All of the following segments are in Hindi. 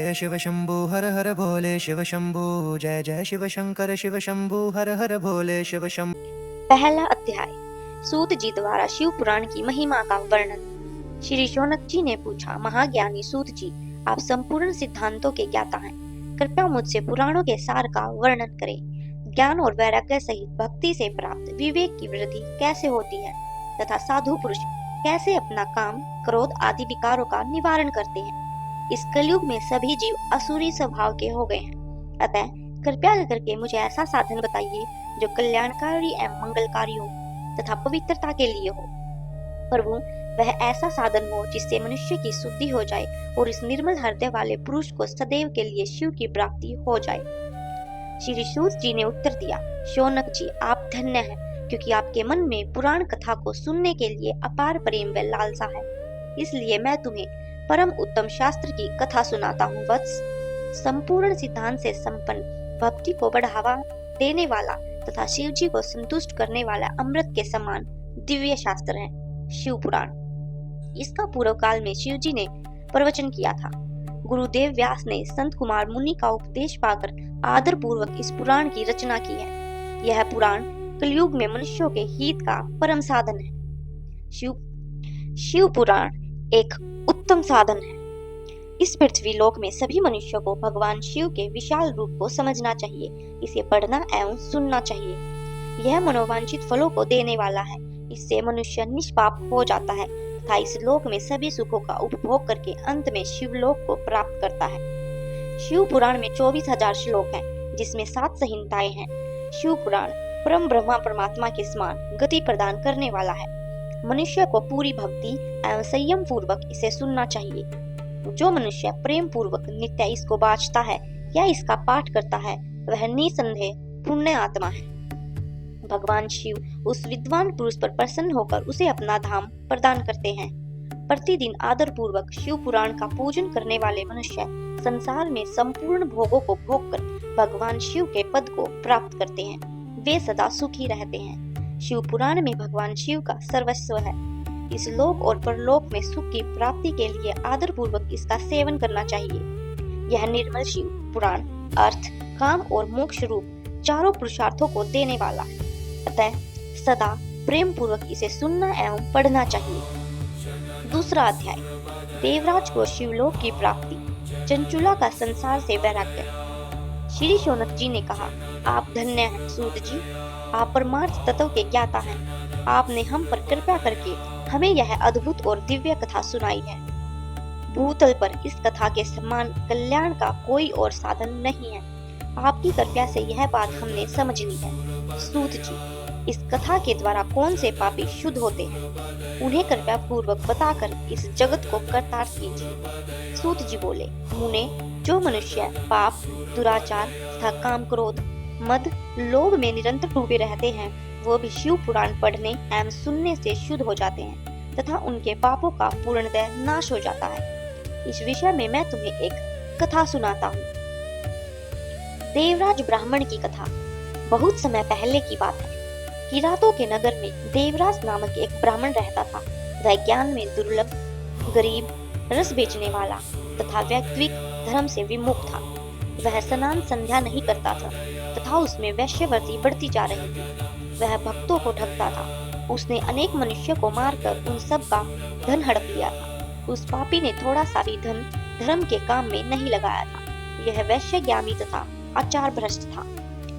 जय शिव शंभू हर हर भोले शिव शंभू, जय जय शिव शंकर शिव शंभू हर हर भोले शिव शंभू। पहला अध्याय। सूत जी द्वारा शिव पुराण की महिमा का वर्णन। श्री शौनक जी ने पूछा, महाज्ञानी सूत जी, आप संपूर्ण सिद्धांतों के ज्ञाता हैं, कृपया मुझसे पुराणों के सार का वर्णन करें। ज्ञान और वैराग्य सहित भक्ति से प्राप्त विवेक की वृद्धि कैसे होती है तथा साधु पुरुष कैसे अपना काम, क्रोध आदि विकारों का निवारण करते हैं। इस कलयुग में सभी जीव असुरी स्वभाव के हो गए हैं, अतः कृपया करके मुझे ऐसा साधन बताइए जो कल्याणकारी एवं मंगलकारी हो तथा पवित्रता के लिए हो। प्रभु, वह ऐसा साधन हो जिससे मनुष्य की शुद्धि हो जाए और इस निर्मल हृदय वाले पुरुष को सदैव के लिए शिव की प्राप्ति हो जाए। श्री सूत जी ने उत्तर दिया, शौनक जी, आप धन्य हैं, क्योंकि आपके मन में पुराण कथा को सुनने के लिए अपार प्रेम व लालसा है। इसलिए मैं तुम्हें परम उत्तम शास्त्र की कथा सुनाता हूँ वत्स। संपूर्ण सिद्धांत से संपन्न, भक्ति को बढ़ावा देने वाला तथा शिव जी को संतुष्ट करने वाला अमृत के समान दिव्य शास्त्र है शिव पुराण। इसका पूर्व काल में शिव जी ने प्रवचन किया था। गुरुदेव व्यास ने संत कुमार मुनि का उपदेश पाकर आदर पूर्वक इस पुराण की रचना की है। यह पुराण कलयुग में मनुष्यों के हित का परम साधन है। शिव पुराण एक उत्तम साधन है। इस पृथ्वी लोक में सभी मनुष्यों को भगवान शिव के विशाल रूप को समझना चाहिए, इसे पढ़ना एवं सुनना चाहिए। यह मनोवांछित फलों को देने वाला है। इससे मनुष्य निष्पाप हो जाता है तथा इस लोक में सभी सुखों का उपभोग करके अंत में शिवलोक को प्राप्त करता है। शिव पुराण में 24,000 श्लोक हैं, जिसमें 7 संहिताएं हैं। शिव पुराण परम ब्रह्मा परमात्मा के समान गति प्रदान करने वाला है। मनुष्य को पूरी भक्ति एवं संयम पूर्वक इसे सुनना चाहिए। जो मनुष्य प्रेम पूर्वक नित्य इसको बाँचता है या इसका पाठ करता है, वह निसंदेह पुण्य आत्मा है। भगवान शिव उस विद्वान पुरुष पर प्रसन्न होकर उसे अपना धाम प्रदान करते हैं। प्रतिदिन आदर पूर्वक शिव पुराण का पूजन करने वाले मनुष्य संसार में संपूर्ण भोगों को भोगकर भगवान शिव के पद को प्राप्त करते हैं। वे सदा सुखी रहते हैं। शिव पुराण में भगवान शिव का सर्वस्व है। इस लोक और परलोक में सुख की प्राप्ति के लिए आदर पूर्वक इसका सेवन करना चाहिए। यह निर्मल शिव पुराण अर्थ, काम और मोक्ष रूप चारों पुरुषार्थों को देने वाला है। अतः सदा प्रेम पूर्वक इसे सुनना एवं पढ़ना चाहिए। दूसरा अध्याय। देवराज को शिवलोक की प्राप्ति, चंचुला का संसार से वैराग्य। श्री शौनक जी ने कहा, आप धन्य हैं सूत जी, आप परमार्थ तत्व के ज्ञाता हैं। आपने हम पर कृपा करके हमें यह अद्भुत और दिव्य कथा सुनाई है। भूतल पर इस कथा के समान कल्याण का कोई और साधन नहीं है। आपकी कृपा से यह बात हमने समझ ली है। सूत जी, इस कथा के द्वारा कौन से पापी शुद्ध होते हैं, उन्हें कृपया पूर्वक बताकर इस जगत को कर्तार्थ कीजिए। सूत जी बोले, मुने, जो मनुष्य पाप, दुराचार तथा काम, क्रोध, मद, लोभ में निरंतर डूबे रहते हैं, वो भी शिव पुराण पढ़ने एवं सुनने से शुद्ध हो जाते हैं तथा उनके पापों का पूर्णतः नाश हो जाता है। इस विषय में मैं तुम्हें एक कथा सुनाता हूँ। देवराज ब्राह्मण की कथा। बहुत समय पहले की बात है। किरातों के नगर में देवराज नामक एक ब्राह्मण रहता था। वह ज्ञान में दुर्लभ, गरीब, रस बेचने वाला तथा वैयक्तिक धर्म से विमुख था। वह स्नान संध्या नहीं करता था तथा उसमें वैश्यवृत्ति बढ़ती जा रही थी। वह भक्तों को ठगता था। उसने अनेक मनुष्य को मारकर उन सब का धन हड़प लिया था। उस पापी ने थोड़ा सा भी धन धर्म के काम में नहीं लगाया था। यह वैश्य ज्ञानी तथा आचार भ्रष्ट था।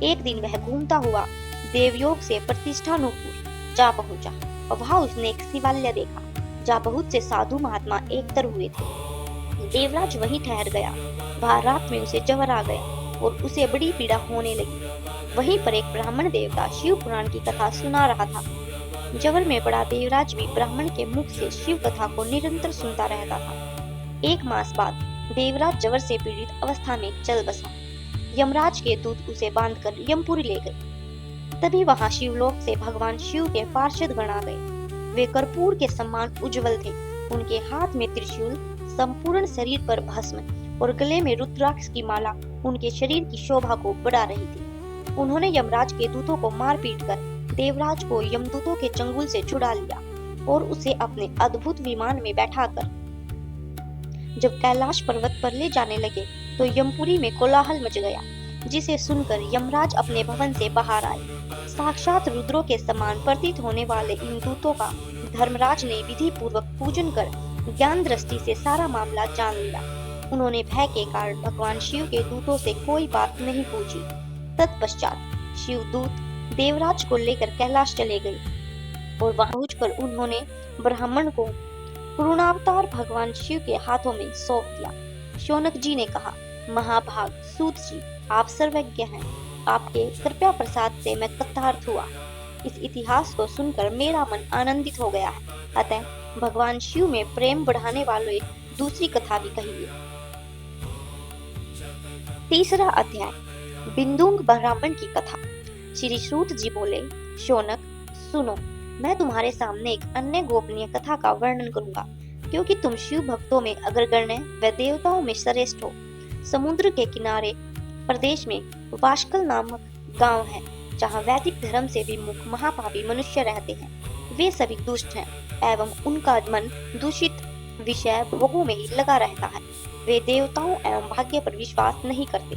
एक दिन वह घूमता हुआ देवयोग से प्रतिष्ठानुपुर जा पहुंचा और वहां उसने एक शिवालय देखा, जहाँ बहुत से साधु महात्मा एकतर हुए थे। देवराज वहीं ठहर गया। वहां रात में उसे जवर आ गया और उसे बड़ी पीड़ा होने लगी। वहीं पर एक ब्राह्मण देवता शिव पुराण की कथा सुना रहा था। जवर में पड़ा देवराज भी ब्राह्मण के मुख से शिव कथा को निरंतर सुनता रहता था। 1 मास बाद देवराज जवर से पीड़ित अवस्था में चल बसा। यमराज के दूत उसे बांधकर यमपुरी ले गए। तभी वहां शिवलोक से भगवान शिव के पार्षद गण आ गए। वे कर्पूर के समान उज्जवल थे। उनके हाथ में त्रिशूल, संपूर्ण शरीर पर भस्म और गले में रुद्राक्ष की माला उनके शरीर की शोभा को बढ़ा रही थी। उन्होंने यमराज के दूतों को मार पीट कर देवराज को यमदूतों के चंगुल से छुड़ा लिया और उसे अपने अद्भुत विमान में बैठाकर जब कैलाश पर्वत पर ले जाने लगे तो यमपुरी में कोलाहल मच गया, जिसे सुनकर यमराज अपने भवन से बाहर आए। साक्षात रुद्रों के समान प्रतीत होने वाले इन दूतों का धर्मराज ने विधि पूर्वक पूजन कर ज्ञान दृष्टि से सारा मामला जान लिया। उन्होंने भय के कारण भगवान शिव के दूतों से कोई बात नहीं पूछी। तत्पश्चात शिव दूत देवराज को लेकर कैलाश चले गए और वहां पहुंचकर उन्होंने ब्राह्मण को पूर्णावतार भगवान शिव के हाथों में सौंप दिया। शौनक जी ने कहा, महाभाग सूत जी, आप सर्वज्ञ हैं। आपके कृपा प्रसाद से मैं कृतार्थ हुआ। इस इतिहास को सुनकर मेरा मन आनंदित हो गया है। अतः भगवान शिव में प्रेम बढ़ाने वाले दूसरी कथा भी कहिए। तीसरा अध्याय, बिंदुंग ब्राह्मण की कथा। श्री श्रुत जी बोले, शौनक सुनो, मैं तुम्हारे सामने एक अन्य गोपनीय कथा का वर्णन करूंगा, क्योंकि तुम शिव भक्तों में अग्रगण्य व देवताओं में श्रेष्ठ हो। समुद्र के किनारे प्रदेश में वाशकल नामक गांव है, जहां वैदिक धर्म से विमुख महापापी मनुष्य रहते हैं। वे सभी दुष्ट हैं एवं उनका मन दूषित विषय भोगों में ही लगा रहता है। वे देवताओं एवं भाग्य पर विश्वास नहीं करते।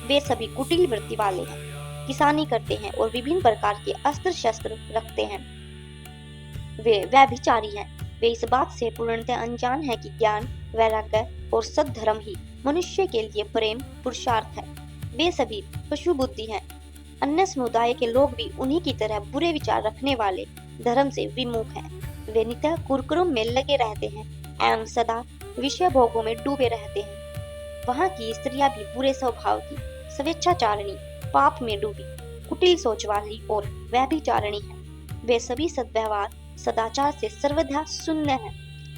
वे सभी कुटिल वृत्ति वाले हैं, किसानी करते हैं और विभिन्न प्रकार के अस्त्र शस्त्र रखते हैं। वे व्यभिचारी हैं। वे इस बात से पूर्णतः अनजान है कि ज्ञान, वैराग्य और सद्धर्म ही मनुष्य के लिए प्रेम पुरुषार्थ है। वे सभी पशु बुद्धि हैं। अन्य समुदाय के लोग भी उन्हीं की तरह बुरे विचार रखने वाले धर्म से विमुख हैं। वे नित्य कुकर्म में लगे रहते हैं एवं सदा विषय भोगों में डूबे रहते हैं। वहाँ की स्त्रियां भी बुरे स्वभाव की, स्वेच्छाचारिणी, पाप में डूबी, कुटिल सोच वाली और व्यभिचारिणी है। वे सभी सद्व्यवहार सदाचार से सर्वथा शून्य है।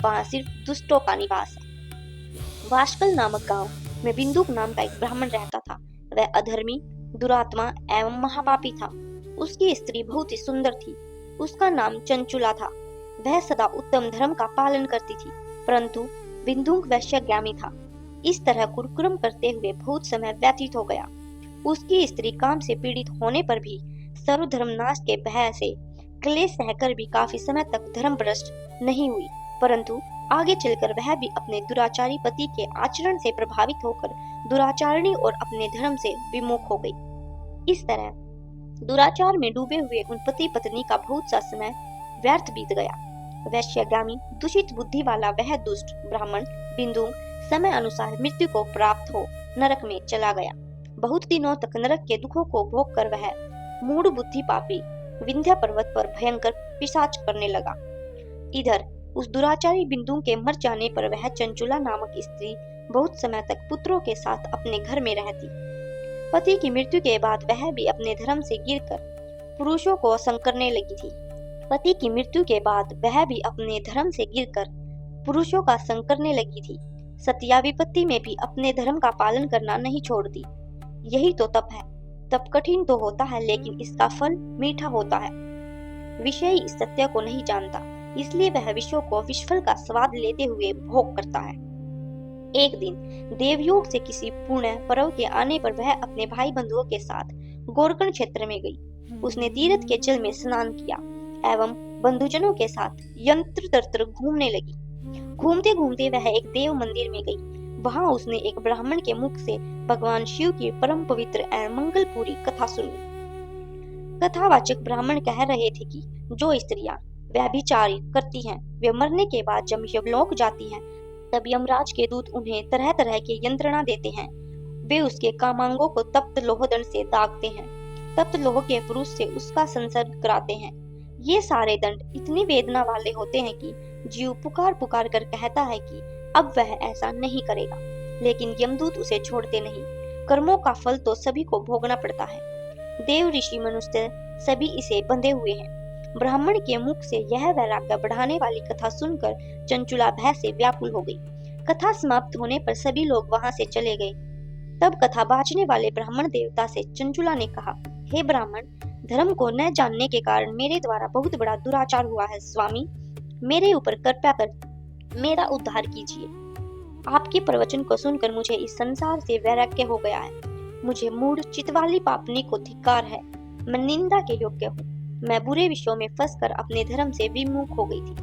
वहाँ सिर्फ दुष्टों का निवास है। वाशकल नामक गांव में बिंदुक नाम का एक ब्राह्मण रहता था। वह अधर्मी, दुरात्मा एवं महापापी था। उसकी स्त्री बहुत ही सुंदर थी। उसका नाम चंचुला था। वह सदा उत्तम धर्म का पालन करती थी, परंतु बिंदुक वैश्यगामी था। इस तरह कुकर्म करते हुए बहुत समय व्यतीत हो गया। उसकी स्त्री काम से पीड़ित होने पर भी सर्वधर्म नाश के भय से क्लेश सहकर भी काफी समय तक धर्मभ्रष्ट नहीं हुई, परंतु आगे चलकर वह भी अपने दुराचारी पति के आचरण से प्रभावित होकर दुराचारणी और अपने धर्म से विमुख हो गई। इस तरह दुराचार में डूबे हुए उन पति पत्नी का बहुत सा समय व्यर्थ बीत गया। वैश्यगामी दूषित बुद्धि वाला वह दुष्ट ब्राह्मण बिंदुक समय अनुसार मृत्यु को प्राप्त हो नरक में चला गया। बहुत दिनों तक नरक के दुखों को भोग कर वह मूढ़ बुद्धि पापी विंध्य पर्वत पर भयंकर पिशाच करने लगा। इधर उस दुराचारी बिंदु के मर जाने पर वह चंचुला नामक स्त्री बहुत समय तक पुत्रों के साथ अपने घर में रहती। पति की मृत्यु के बाद वह भी अपने धर्म से गिरकर पुरुषों को संग करने लगी थी। पति की मृत्यु के बाद वह भी अपने धर्म से गिरकर पुरुषों का संग करने लगी थी। सत्या विपत्ति में भी अपने धर्म का पालन करना नहीं छोड़ती। यही तो तप है। तप कठिन तो होता है, लेकिन इसका फल मीठा होता है। विषय इस सत्य को नहीं जानता, इसलिए वह विषयों को विषफल का स्वाद लेते हुए भोग करता है। एक दिन देवयोग से किसी पुण्य पर्व के आने पर वह अपने भाई बंधुओं के साथ गोरकण क्षेत्र में गई। उसने तीर्थ के जल में स्नान किया एवं बंधुजनों के साथ यंत्र तंत्र घूमने लगी। घूमते घूमते वह एक देव मंदिर में गई। वहां उसने एक ब्राह्मण के मुख से भगवान शिव की परम पवित्र एवं मंगलपूरी कथा सुनी। कथावाचक ब्राह्मण कह रहे थे कि जो स्त्रियां व्यभिचार करती हैं, वे मरने के बाद जब यमलोक जाती हैं, तब यमराज के दूत उन्हें तरह तरह के यंत्रणा देते हैं। वे उसके कामांगों को तप्त लोहदंड से दागते हैं। तप्त लोह के पुरुष से उसका संसर्ग कराते हैं। ये सारे दंड इतनी वेदना वाले होते हैं कि जीव पुकार पुकार कर कहता है कि अब वह ऐसा नहीं करेगा, लेकिन यमदूत उसे छोड़ते नहीं। कर्मों का फल तो सभी को भोगना पड़ता है। देव ऋषि मनुष्य सभी इसे बंधे हुए हैं। ब्राह्मण के मुख से यह वैराग्य बढ़ाने वाली कथा सुनकर चंचुला भय से व्याकुल हो गई। कथा समाप्त होने पर सभी लोग वहां से चले गए। तब कथा बांचने वाले ब्राह्मण देवता से चंचुला ने कहा, हे ब्राह्मण, धर्म को न जानने के कारण मेरे द्वारा बहुत बड़ा दुराचार हुआ है। स्वामी, मेरे ऊपर कृपा कर मेरा उद्धार कीजिए। आपके प्रवचन को सुनकर मुझे इस संसार से वैराग्य हो गया है। मुझे मूढ़ चितवाली पापनी को धिक्कार है। मैं निंदा के योग्य हूँ। मैं बुरे विषयों में फंसकर अपने धर्म से विमुख हो गई थी।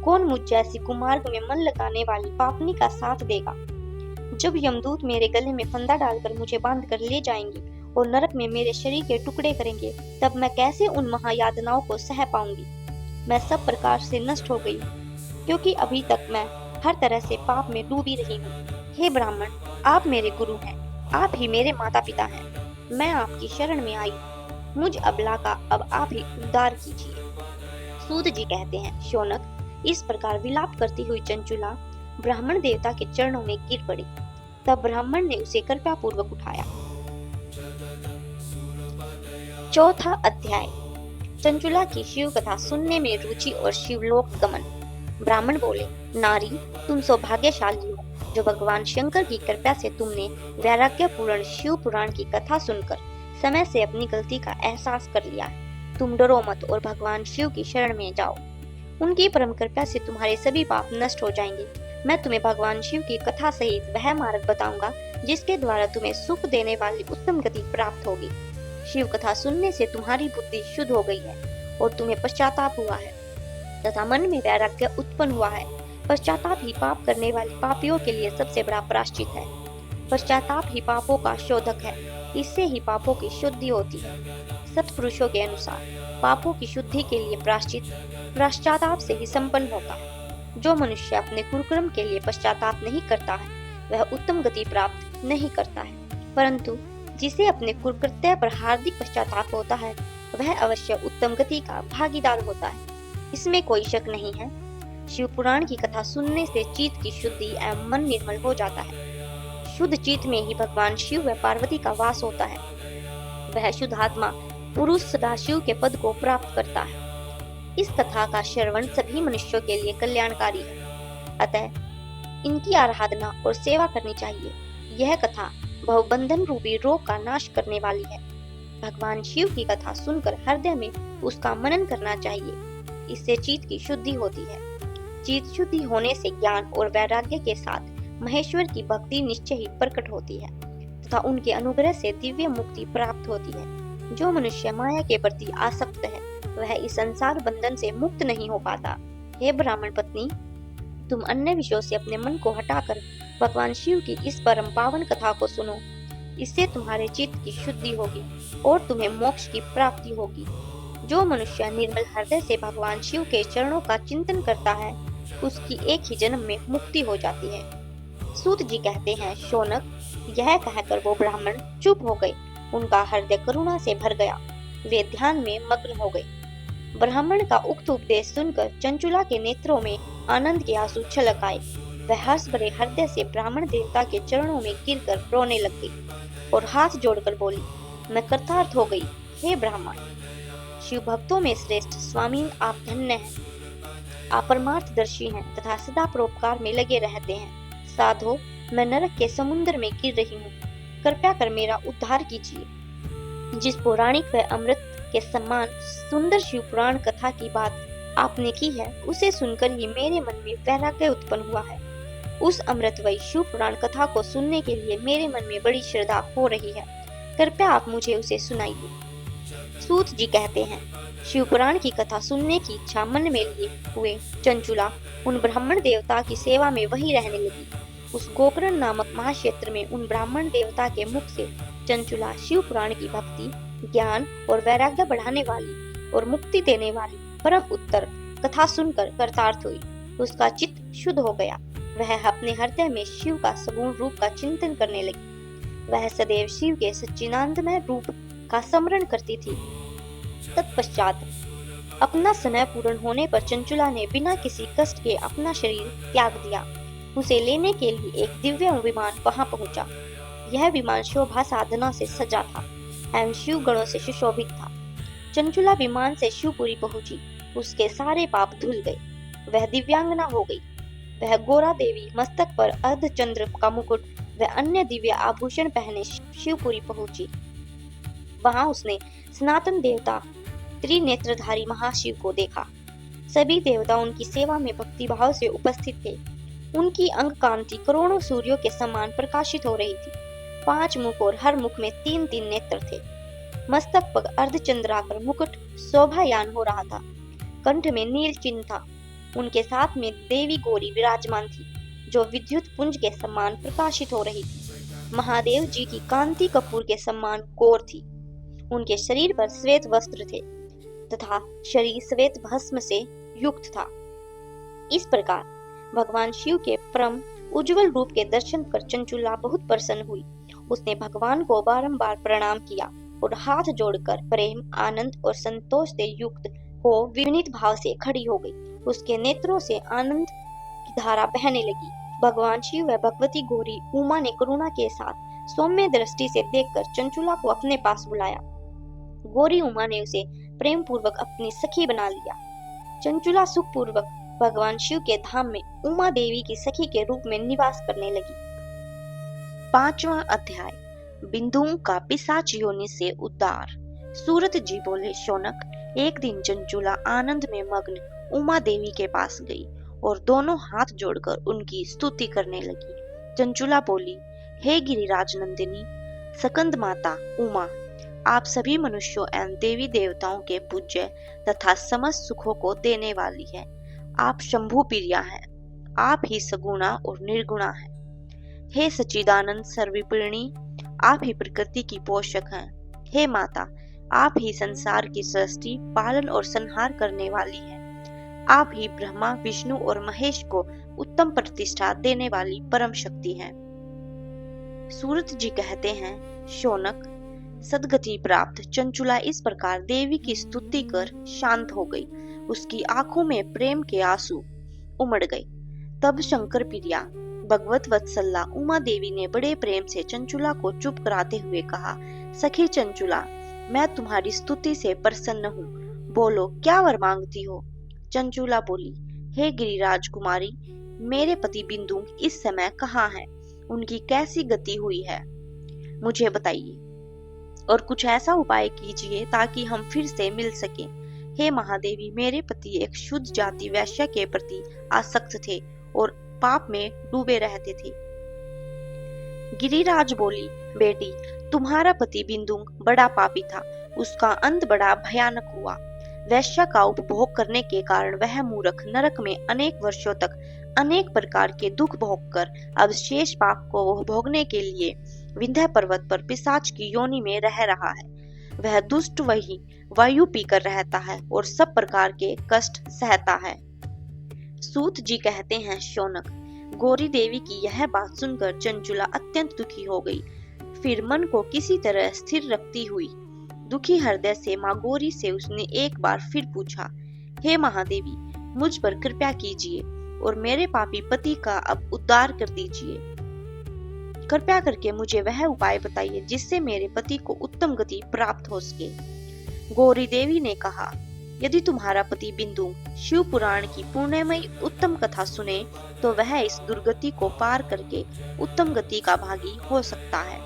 कौन मुझ जैसी कुमार्ग में मन लगाने वाली पापनी का साथ देगा? जब यमदूत मेरे गले में फंदा डालकर मुझे बांध कर ले जाएंगे और नरक में मेरे शरीर के टुकड़े करेंगे, तब मैं कैसे उन महायातनाओं को सह पाऊंगी? मैं सब प्रकार से नष्ट हो गई, क्योंकि अभी तक मैं हर तरह से पाप में डूबी रही हूँ। हे ब्राह्मण, आप मेरे गुरु हैं, आप ही मेरे माता पिता हैं। मैं आपकी शरण में आई, मुझ अबला का अब आप ही उद्धार कीजिए। सूत जी कहते हैं, शौनक, इस प्रकार विलाप करती हुई चंचुला ब्राह्मण देवता के चरणों में गिर पड़ी। तब ब्राह्मण ने उसे कृपा पूर्वक उठाया। चौथा अध्याय। चंचुला की शिव कथा सुनने में रुचि और शिवलोक गमन। ब्राह्मण बोले, नारी, तुम सौभाग्यशाली हो जो भगवान शंकर की कृपा से तुमने वैराग्यपूर्ण शिव पुराण की कथा सुनकर समय से अपनी गलती का एहसास कर लिया है। तुम डरो मत और भगवान शिव की शरण में जाओ। उनकी परम कृपा से तुम्हारे सभी पाप नष्ट हो जाएंगे। मैं तुम्हें भगवान शिव की कथा सहित वह मार्ग बताऊंगा जिसके द्वारा तुम्हें सुख देने वाली उत्तम गति प्राप्त होगी। शिव कथा सुनने से तुम्हारी बुद्धि शुद्ध हो गई है और तुम्हें पश्चाताप हुआ है तथा मन में वैराग्य उत्पन्न हुआ है। पश्चाताप ही पाप करने वाले पापियों के लिए सबसे बड़ा प्रायश्चित है। पश्चाताप ही पापों का शोधक है, इससे ही पापों की शुद्धि होती है। सत्पुरुषों के अनुसार पापों की शुद्धि के लिए प्रायश्चित पश्चाताप से ही संपन्न होता है। जो मनुष्य अपने कुकर्म के लिए पश्चाताप नहीं करता है, वह उत्तम गति प्राप्त नहीं करता है, परंतु जिसे अपने कुकृत्य पर हार्दिक पश्चाताप होता है, वह अवश्य उत्तम गति का भागीदार होता है। इसमें कोई शक नहीं है। शिव पुराण की कथा सुनने से चित्त की शुद्धि एवं मन निर्मल हो जाता है। शुद्ध चित्त में ही भगवान शिव व पार्वती का वास होता है। वह शुद्ध आत्मा पुरुष सदाशिव के पद को प्राप्त करता है। इस कथा का श्रवण सभी मनुष्यों के लिए कल्याणकारी है, अतः इनकी आराधना और सेवा करनी चाहिए। यह कथा भवबंधन रूपी रोग का नाश करने वाली है। भगवान शिव की कथा सुनकर हृदय में उसका मनन करना चाहिए, इससे चित्त की शुद्धि होती है। चित्त शुद्धि होने से ज्ञान और वैराग्य के साथ महेश्वर की भक्ति निश्चय ही प्रकट होती है तथा उनके अनुग्रह से दिव्य मुक्ति प्राप्त होती है। जो मनुष्य माया के प्रति आसक्त है, वह इस संसार बंधन से मुक्त नहीं हो पाता। हे ब्राह्मण पत्नी, तुम अन्य विषयों से अपने मन को हटाकर भगवान शिव की इस परम पावन कथा को सुनो। इससे तुम्हारे चित्त की शुद्धि होगी और तुम्हें मोक्ष की प्राप्ति होगी। जो मनुष्य निर्मल हृदय से भगवान शिव के चरणों का चिंतन करता है, उसकी एक ही जन्म में मुक्ति हो जाती है। सूत जी कहते हैं, शौनक, यह कहकर वो ब्राह्मण चुप हो गए। उनका हृदय करुणा से भर गया। वे ध्यान में मग्न हो गए। ब्राह्मण का उक्त उपदेश सुनकर चंचुला के नेत्रों में आनंद के आंसू छलक आए। वह हर्ष भरे हृदय से ब्राह्मण देवता के चरणों में गिरकर रोने लग गई और हाथ जोड़कर बोली, मैं कृतार्थ हो गई। हे ब्राह्मण, शिव भक्तों में श्रेष्ठ स्वामी, आप धन्य हैं। आप परमार्थदर्शी हैं तथा सदा परोपकार में लगे रहते हैं। साधो, मैं नरक के समुद्र में गिर रही हूँ, कृपया कर मेरा उद्धार कीजिए। जिस पौराणिक व अमृत के समान सुंदर शिव पुराण कथा की बात आपने की है, उसे सुनकर ही मेरे मन में वैराग्य उत्पन्न हुआ है। उस अमृतमयी शिव पुराण कथा को सुनने के लिए मेरे मन में बड़ी श्रद्धा हो रही है। कृपया आप मुझे उसे सुनाइए। सूत जी कहते हैं, शिव पुराण की कथा सुनने की इच्छा मन में लिए हुए चंचुला उन ब्राह्मण देवता की सेवा में वहीं रहने लगी। उस गोकर्ण नामक महाक्षेत्र में उन ब्राह्मण देवता के मुख से चंचुला शिव पुराण की भक्ति, ज्ञान और वैराग्य बढ़ाने वाली और मुक्ति देने वाली परम उत्तर कथा सुनकर कृतार्थ हुई। उसका चित्त शुद्ध हो गया। वह अपने हृदय में शिव का सगुण रूप का चिंतन करने लगी। वह सदैव शिव के सच्चिदानंदमय रूप का स्मरण करती थी। तत्पश्चात अपना समय पूर्ण होने पर चंचुला ने बिना किसी कष्ट के अपना शरीर त्याग दिया। उसे लेने के लिए एक दिव्य विमान वहां पहुंचा। यह विमान शोभा साधना से सजा था एवं शिव गणों से सुशोभित था। चंचुला विमान से शिवपुरी पहुंची। उसके सारे पाप धुल गए। वह दिव्यांगना हो गई। वह गोरा देवी मस्तक पर अर्धचंद्र का मुकुट व अन्य दिव्य आभूषण पहने शिवपुरी पहुंची। वहां उसने सनातन देवता त्रिनेत्रधारी महाशिव को देखा। सभी देवता उनकी सेवा में भक्ति भाव से उपस्थित थे। उनकी अंग कांति करोड़ों सूर्यों के समान प्रकाशित हो रही थी। 5 मुख और हर मुख में 3-3 नेत्र थे। मस्तक पर अर्धचंद्राकार मुकुट शोभायान हो रहा था। कंठ में नील चिन्ह था। उनके साथ में देवी गौरी विराजमान थी, जो विद्युत पुंज के समान प्रकाशित हो रही थी। महादेव जी की कांति कपूर के समान गौर थी। उनके शरीर पर श्वेत वस्त्र थे तथा शरीर श्वेत भस्म से युक्त था। इस प्रकार भगवान शिव के परम उज्जवल रूप के दर्शन कर चंचुला बहुत प्रसन्न हुई। उसने भगवान को बारंबार प्रणाम किया और हाथ जोड़कर प्रेम, आनंद और संतोष से युक्त हो विनीत भाव से खड़ी हो गई। उसके नेत्रों से आनंद की धारा बहने लगी। भगवान शिव व भगवती गौरी उमा ने करुणा के साथ सौम्य दृष्टि से देखकर चंचुला को अपने पास बुलाया। गौरी उमा ने उसे प्रेम पूर्वक अपनी सखी बना लिया। चंचुला सुख पूर्वक भगवान शिव के धाम में उमा देवी की सखी के रूप में निवास करने लगी। 5वां अध्याय, बिंदुओं का पिशाच योनि से उद्धार। सूरत जी बोले, शौनक, एक दिन चंचुला आनंद में मग्न उमा देवी के पास गई और दोनों हाथ जोड़कर उनकी स्तुति करने लगी। चंचुला बोली, हे गिरिराज नंदिनी सकंद माता उमा, आप सभी मनुष्यों एवं देवी देवताओं के पूज्य तथा समस्त सुखों को देने वाली है। आप शंभु प्रिया हैं, आप ही सगुणा और निर्गुणा हैं। हे सच्चिदानंद सर्वपूर्णी, आप ही प्रकृति की पोषक हैं। हे माता, आप ही संसार की सृष्टि, पालन और संहार करने वाली हैं। आप ही ब्रह्मा, विष्णु और महेश को उत्तम प्रतिष्ठा देने वाली परम शक्ति हैं। सूरत जी कहते हैं, शौनक, सदगति प्राप्त चंचुला इस प्रकार देवी की स्तुति कर शांत हो गई। उसकी आंखों में प्रेम के आंसू उमड़ गए। तब शंकर प्रिया भगवत वत्सला उमा देवी ने बड़े प्रेम से चंचुला को चुप कराते हुए कहा, सखी चंचुला, मैं तुम्हारी स्तुति से प्रसन्न हूँ। बोलो, क्या वर मांगती हो? चंचुला बोली, हे गिरिराज कुमारी, मेरे पति बिंदु इस समय कहाँ हैं? उनकी कैसी गति हुई है, मुझे बताइए, और कुछ ऐसा उपाय कीजिए ताकि हम फिर से मिल सकें। हे महादेवी, मेरे पति एक शुद्ध जाति वैश्य के प्रति आसक्त थे और पाप में डूबे रहते थे। गिरिराज बोली, बेटी, तुम्हारा पति बिंदु बड़ा पापी था, उसका अंत बड़ा भयानक हुआ। वैश्य का उपभोग करने के कारण वह मूर्ख नरक में अनेक वर्षों तक अनेक प्रकार के दुख भोगकर अब शेष पाप को भोगने के लिए विंध्य पर्वत पर पिशाच की योनि में रह रहा है। वह दुष्ट वही वायु पीकर रहता है और सब प्रकार के कष्ट सहता है। सूत जी कहते हैं, शौनक, गौरी देवी की यह बात सुनकर चंचुला अत्यंत दुखी हो गई। फिर मन को किसी तरह स्थिर रखती हुई दुखी हृदय से माँ गौरी से उसने एक बार फिर पूछा, हे महादेवी, मुझ पर कृपा कीजिए और मेरे पापी पति का अब उद्धार कर दीजिए। कृपया करके मुझे वह उपाय बताइए जिससे मेरे पति को उत्तम गति प्राप्त हो सके। गौरी देवी ने कहा, यदि तुम्हारा पति बिंदु शिव पुराण की पुण्यमयी उत्तम कथा सुने तो वह इस दुर्गति को पार करके उत्तम गति का भागी हो सकता है।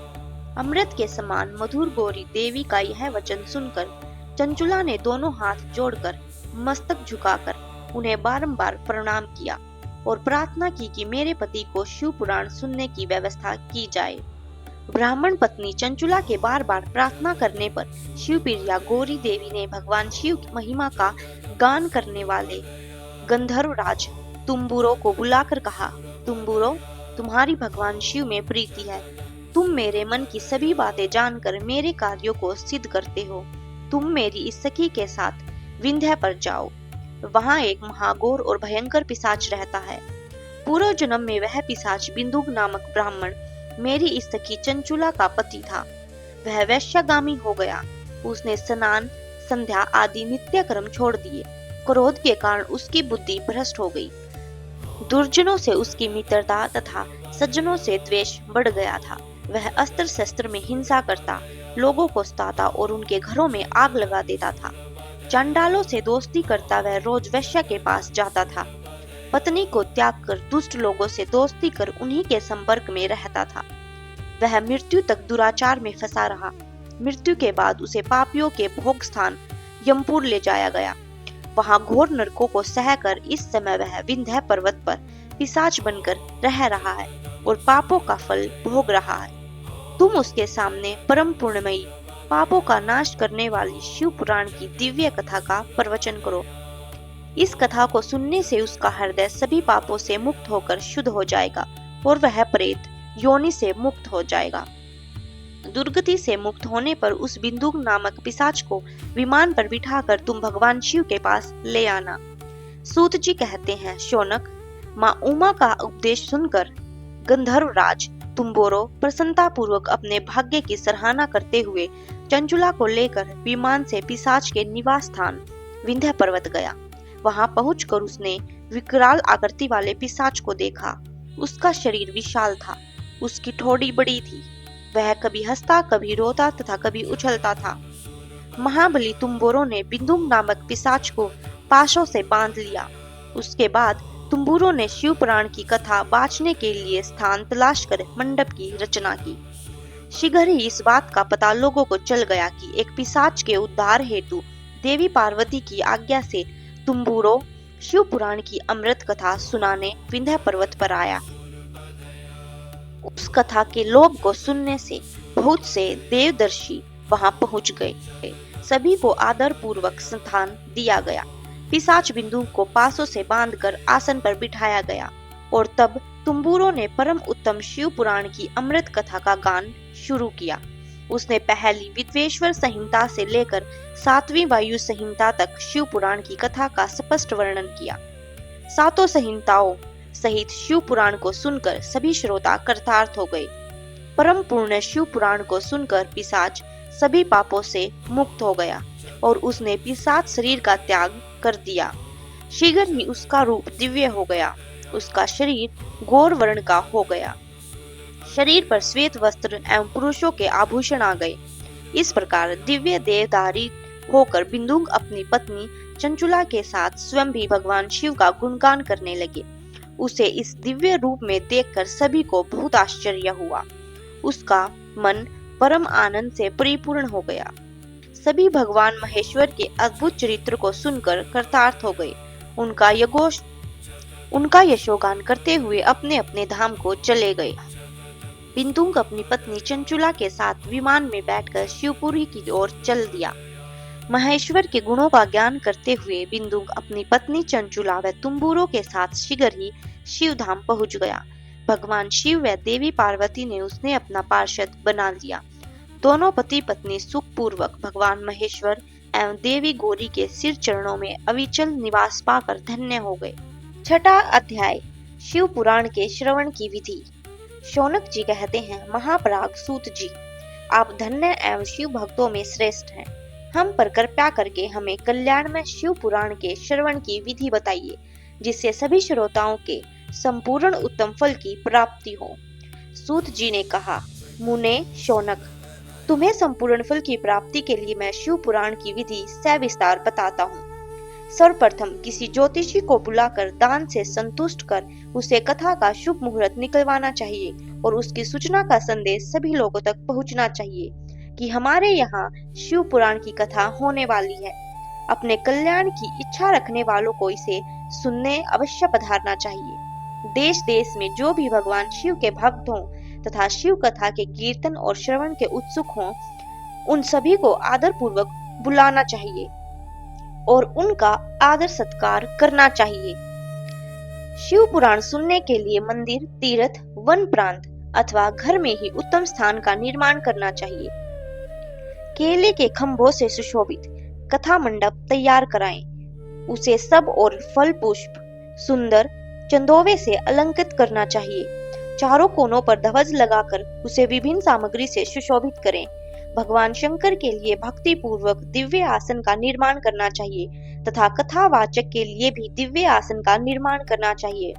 अमृत के समान मधुर गौरी देवी का यह वचन सुनकर चंचुला ने दोनों हाथ जोड़कर मस्तक झुकाकर उन्हें बारंबार प्रणाम किया और प्रार्थना की कि मेरे पति को शिव पुराण सुनने की व्यवस्था की जाए। ब्राह्मण पत्नी चंचुला के बार बार प्रार्थना करने पर शिवप्रिया गौरी देवी ने भगवान शिव की महिमा का गान करने वाले गंधर्व राज तुम्बुरो को बुलाकर कहा, तुम्बुरो, तुम्हारी भगवान शिव में प्रीति है। तुम मेरे मन की सभी बातें जानकर मेरे कार्यों को सिद्ध करते हो। तुम मेरी इस सखी के साथ विंध्य पर जाओ। वहाँ एक महाघोर और भयंकर पिशाच रहता है। पूर्व जन्म में वह पिशाच बिंदु नामक ब्राह्मण मेरी इस सखी चंचुला का पति था। वह वैश्यगामी हो गया। उसने स्नान, संध्या आदि नित्य कर्म छोड़ दिए। क्रोध के कारण उसकी बुद्धि भ्रष्ट हो गई। दुर्जनों से उसकी मित्रता तथा सज्जनों से द्वेष बढ़ गया था। वह अस्त्र शस्त्र में हिंसा करता, लोगों को सताता और उनके घरों में आग लगा देता था। चंडालों से दोस्ती करता वह रोज वैश्य के पास जाता था। पत्नी को त्याग कर दुष्ट लोगों से दोस्ती कर उन्हीं के संपर्क में रहता था। वह मृत्यु तक दुराचार में फंसा रहा। मृत्यु के बाद उसे पापियों के भोग स्थान यमपुर ले जाया गया। वहां घोर नरकों को सहकर इस समय वह विंध्य पर्वत पर पिशाच बनकर रह रहा है और पापों का फल भोग रहा है। तुम उसके सामने परम पुण्यमयी, पापों का नाश करने वाली शिव पुराण की दिव्य कथा का प्रवचन करो। इस कथा को सुनने से उसका हृदय सभी पापों से मुक्त होकर शुद्ध हो जाएगा और वह प्रेत योनि से मुक्त हो जाएगा। दुर्गति से मुक्त होने पर उस बिंदुक नामक पिशाच को विमान पर बिठाकर तुम भगवान शिव के पास ले आना। सूत जी कहते हैं, शौनक, माँ उमा का उपदेश सुनकर गंधर्वराज तुम्बोरो प्रसन्नता पूर्वक अपने भाग्य की सराहना करते हुए चंचुला को लेकर विमान से पिशाच के निवास स्थान विंध्य पर्वत गया। वहां पहुंचकर उसने विकराल आकृति वाले पिशाच को देखा। उसका शरीर विशाल था, उसकी ठोड़ी बड़ी थी। वह कभी हंसता, कभी रोता तथा कभी उछलता था। महाबली तुम्बोरो ने बिंदुक नामक पिशाच को पाशों से बांध लिया। उसके बाद तुम्बुरो ने शिव पुराण की कथा बांचने के लिए स्थान तलाश कर मंडप की रचना की। शीघ्र ही इस बात का पता लोगों को चल गया कि एक पिशाच के उद्धार हेतु देवी पार्वती की आज्ञा से तुम्बुरो शिव पुराण की अमृत कथा सुनाने विंध्य पर्वत पर आया। उस कथा के लोभ को सुनने से बहुत से देवदर्शी वहां पहुंच गए। सभी को आदर पूर्वक स्थान दिया गया। पिशाच बिंदु को पासों से बांधकर आसन पर बिठाया गया और तब तुम्बुरो ने परम उत्तम शिव पुराण की अमृत कथा का गान शुरू किया। उसने पहली विद्वेश्वर संहिता से लेकर 7वीं वायु संहिता तक शिव पुराण की कथा का स्पष्ट वर्णन किया। सातों संहिताओं सहित शिव पुराण को सुनकर सभी श्रोता कृतार्थ हो गए। परम पूर्ण शिव पुराण को सुनकर पिशाच सभी पापों से मुक्त हो गया और उसने पिशाच शरीर का त्याग कर दिया। शीघ्र ही उसका रूप दिव्य हो गया। उसका शरीर गौर वर्ण का हो गया। शरीर पर श्वेत वस्त्र एवं पुरुषों के आभूषण आ गए। इस प्रकार दिव्य देहधारी होकर बिंदुक अपनी पत्नी चंचुला के साथ स्वयं भी भगवान शिव का गुणगान करने लगे। उसे इस दिव्य रूप में देखकर सभी को बहुत आश्चर्य हुआ। उसका मन परम आनंद से परिपूर्ण हो गया। सभी भगवान महेश्वर के अद्भुत चरित्र को सुनकर कृतार्थ हो गए। उनका यशोगान करते हुए अपने अपने धाम को चले गए। बिंदुक अपनी पत्नी चंचुला के साथ विमान में बैठकर शिवपुरी की ओर चल दिया। महेश्वर के गुणों का ज्ञान करते हुए बिंदुक अपनी पत्नी चंचुला व तुम्बुरो के साथ शीघ्र ही शिव धाम पहुंच गया। भगवान शिव व देवी पार्वती ने उसने अपना पार्षद बना लिया। दोनों पति पत्नी सुख पूर्वक भगवान महेश्वर एवं देवी गौरी के सिर चरणों में अविचल निवास पाकर धन्य हो गए। छठा अध्याय, शिव पुराण के श्रवण की विधि। शौनक जी कहते हैं, महापराग सूत जी, आप धन्य एवं शिव भक्तों में श्रेष्ठ हैं। हम पर कृपया करके हमें कल्याण में शिव पुराण के श्रवण की विधि बताइए, जिससे सभी श्रोताओं के संपूर्ण उत्तम फल की प्राप्ति हो। सूत जी ने कहा, मुने शौनक, तुम्हें संपूर्ण फल की प्राप्ति के लिए मैं शिव पुराण की विधि सविस्तार बताता हूँ। सर्वप्रथम किसी ज्योतिषी को बुलाकर दान से संतुष्ट कर उसे कथा का शुभ मुहूर्त निकलवाना चाहिए और उसकी सूचना का संदेश सभी लोगों तक पहुंचना चाहिए कि हमारे यहाँ शिव पुराण की कथा होने वाली है। अपने कल्याण की इच्छा रखने वालों को इसे सुनने अवश्य पधारना चाहिए। देश देश में जो भी भगवान शिव के भक्त हों तथा शिव कथा के कीर्तन और श्रवण के उत्सुक हों, उन सभी को आदर पूर्वक बुलाना चाहिए और उनका आदर सत्कार करना चाहिए। शिव पुराण सुनने के लिए मंदिर, तीर्थ, वन प्रांत अथवा घर में ही उत्तम स्थान का निर्माण करना चाहिए। केले के खंभों से सुशोभित कथा मंडप तैयार कराएं। उसे सब और फल पुष्प सुंदर चंदोवे से अलंकृत करना चाहिए। चारों कोनों पर ध्वज लगाकर उसे विभिन्न सामग्री से सुशोभित करें। भगवान शंकर के लिए भक्ति पूर्वक दिव्य आसन का निर्माण करना चाहिए तथा कथावाचक के लिए भी दिव्य आसन का निर्माण करना चाहिए।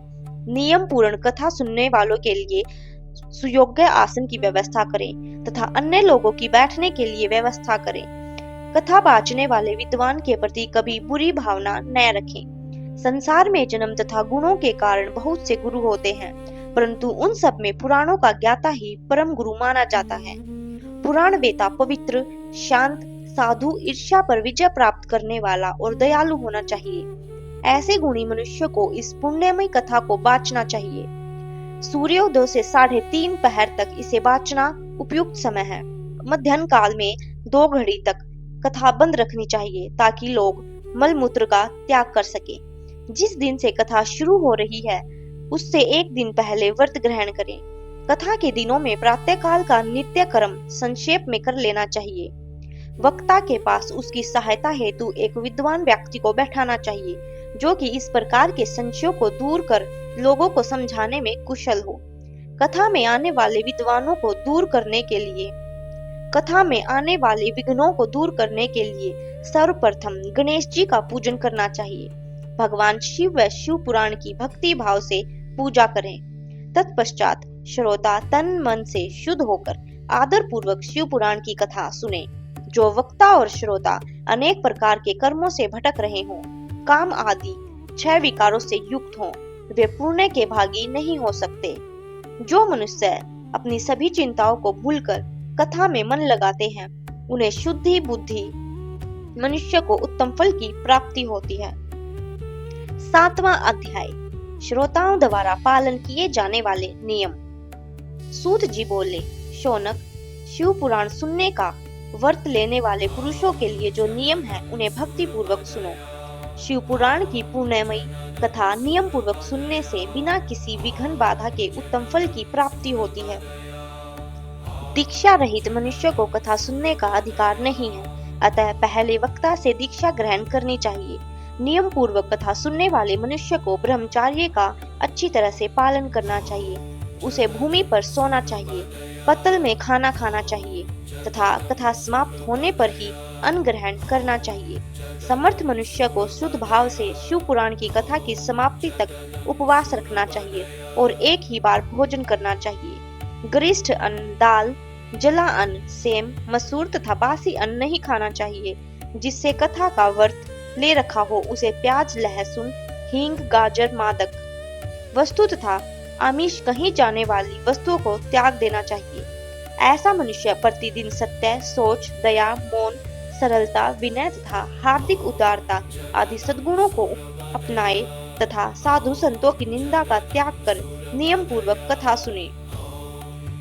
नियम पूर्ण कथा सुनने वालों के लिए सुयोग्य आसन की व्यवस्था करें तथा अन्य लोगों की बैठने के लिए व्यवस्था करें। कथा बाचने वाले विद्वान के प्रति कभी बुरी भावना न रखें। संसार में जन्म तथा गुणों के कारण बहुत से गुरु होते हैं, परंतु उन सब में पुराणों का ज्ञाता ही परम गुरु माना जाता है। पुराण वेता पवित्र, शांत, साधु, ईर्ष्या पर विजय प्राप्त करने वाला और दयालु होना चाहिए। ऐसे गुणी मनुष्य को इस पुण्यमय कथा को बाचना चाहिए। सूर्योदय से 3:30 पहर तक इसे बाचना उपयुक्त समय है। मध्याह्न काल में 2 घड़ी तक कथा बंद रखनी चाहिए ताकि लोग मलमूत्र का त्याग कर सके। जिस दिन से कथा शुरू हो रही है उससे एक दिन पहले व्रत ग्रहण करें। कथा के दिनों में प्रातःकाल का नित्य कर्म संक्षेप में कर लेना चाहिए। वक्ता के पास उसकी सहायता हेतु एक विद्वान व्यक्ति को बैठाना चाहिए जो कि इस प्रकार के संशयों को दूर कर लोगों को समझाने में कुशल हो। कथा में आने वाले विद्वानों को दूर करने के लिए कथा में आने वाले विघ्नों को दूर करने के लिए सर्वप्रथम गणेश जी का पूजन करना चाहिए। भगवान शिव व शिव पुराण की भक्ति भाव से पूजा करें। तत्पश्चात श्रोता तन मन से शुद्ध होकर आदर पूर्वक शिव पुराण की कथा सुने। जो वक्ता और श्रोता अनेक प्रकार के कर्मों से भटक रहे हों, काम आदि 6 विकारों से युक्त हों, वे पुण्य के भागी नहीं हो सकते। जो मनुष्य अपनी सभी चिंताओं को भूलकर कथा में मन लगाते हैं, उन्हें शुद्धि बुद्धि मनुष्य को उत्तम फल की प्राप्ति होती है। 7वां अध्याय, श्रोताओं द्वारा पालन किए जाने वाले नियम। सूत जी बोले, शौनक, शिव पुराण सुनने का व्रत लेने वाले पुरुषों के लिए जो नियम है उन्हें भक्ति पूर्वक सुनो। शिव पुराण की पुण्यमयी कथा नियम पूर्वक सुनने से बिना किसी विघ्न बाधा के उत्तम फल की प्राप्ति होती है। दीक्षा रहित मनुष्य को कथा सुनने का अधिकार नहीं है, अतः पहले वक्ता से दीक्षा ग्रहण करनी चाहिए। नियम पूर्वक कथा सुनने वाले मनुष्य को ब्रह्मचर्य का अच्छी तरह से पालन करना चाहिए। उसे भूमि पर सोना चाहिए, पत्तल में खाना खाना चाहिए तथा कथा समाप्त होने पर ही अन्न ग्रहण करना चाहिए। समर्थ मनुष्य को शुद्ध भाव से शिव पुराण की कथा की समाप्ति तक उपवास रखना चाहिए और एक ही बार भोजन करना चाहिए। गरिष्ठ अन्न, दाल, जला अन्न, सेम, मसूर तथा बासी अन्न नहीं खाना चाहिए। जिससे कथा का व्रत ले रखा हो उसे प्याज, लहसुन, हींग, गाजर, मादक वस्तु तथा आमिष कहीं जाने वाली वस्तुओं को त्याग देना चाहिए। ऐसा मनुष्य प्रतिदिन सत्य, सोच, दया, मौन, सरलता, विनय तथा हार्दिक उदारता आदि सद्गुणों को अपनाए तथा साधु संतों की निंदा का त्याग कर नियम पूर्वक कथा सुने।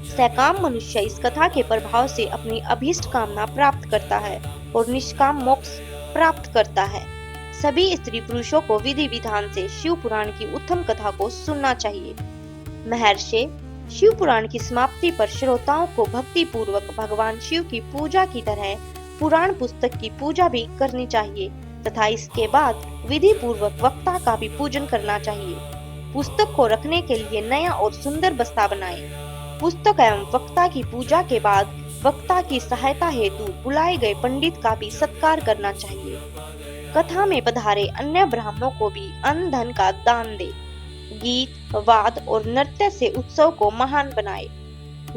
सकाम मनुष्य इस कथा के प्रभाव से अपनी अभीष्ट कामना प्राप्त करता है और निष्काम मोक्ष प्राप्त करता है। सभी स्त्री पुरुषों को विधि विधान से शिव पुराण की उत्तम कथा को सुनना चाहिए। महर्षि, शिव पुराण की समाप्ति पर श्रोताओं को भक्ति पूर्वक भगवान शिव की पूजा की तरह पुराण पुस्तक की पूजा भी करनी चाहिए तथा इसके बाद विधि पूर्वक वक्ता का भी पूजन करना चाहिए। पुस्तक को रखने के लिए नया और सुंदर बस्ता बनाएं। पुस्तक एवं वक्ता की पूजा के बाद वक्ता की सहायता हेतु बुलाए गए पंडित का भी सत्कार करना चाहिए। कथा में पधारे अन्य ब्राह्मणों को भी अन्न धन का दान दे। गीत, वाद और नृत्य से उत्सव को महान बनाए।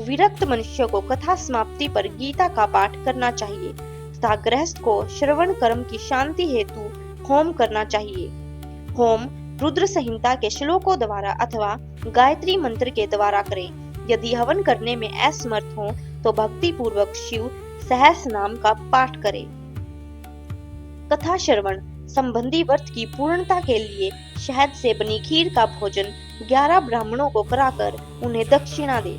विरक्त मनुष्य को कथा समाप्ति पर गीता का पाठ करना चाहिए तथा गृहस्थ को श्रवण कर्म की शांति हेतु होम करना चाहिए। होम रुद्र संहिता के श्लोकों द्वारा अथवा गायत्री मंत्र के द्वारा करें। यदि हवन करने में असमर्थ हो तो भक्ति पूर्वक शिव सहस्र नाम का पाठ करें। कथा श्रवण संबंधी व्रत की पूर्णता के लिए शहद से बनी खीर का भोजन 11 ब्राह्मणों को कराकर उन्हें दक्षिणा दे।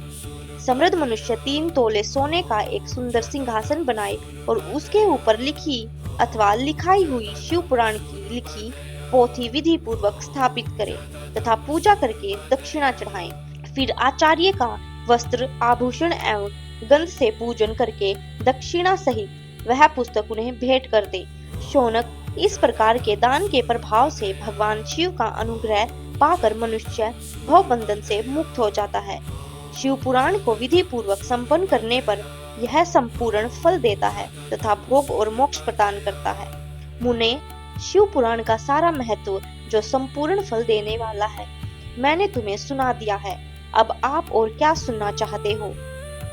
समृद्ध मनुष्य 3 तोले सोने का एक सुंदर सिंहासन बनाए और उसके ऊपर लिखी अथवा लिखाई हुई शिव पुराण की लिखी पोथी विधि पूर्वक स्थापित करे तथा पूजा करके दक्षिणा चढ़ाएं। फिर आचार्य का वस्त्र, आभूषण एवं गंध से पूजन करके दक्षिणा सहित वह पुस्तक उन्हें भेंट कर दे। शौनक, इस प्रकार के दान के प्रभाव से भगवान शिव का अनुग्रह पाकर मनुष्य भव बंधन से मुक्त हो जाता है। शिव पुराण को विधि पूर्वक संपन्न करने पर यह संपूर्ण फल देता है तथा भोग और मोक्ष प्रदान करता है। मुने, शिव पुराण का सारा महत्व जो संपूर्ण फल देने वाला है मैंने तुम्हें सुना दिया है। अब आप और क्या सुनना चाहते हो?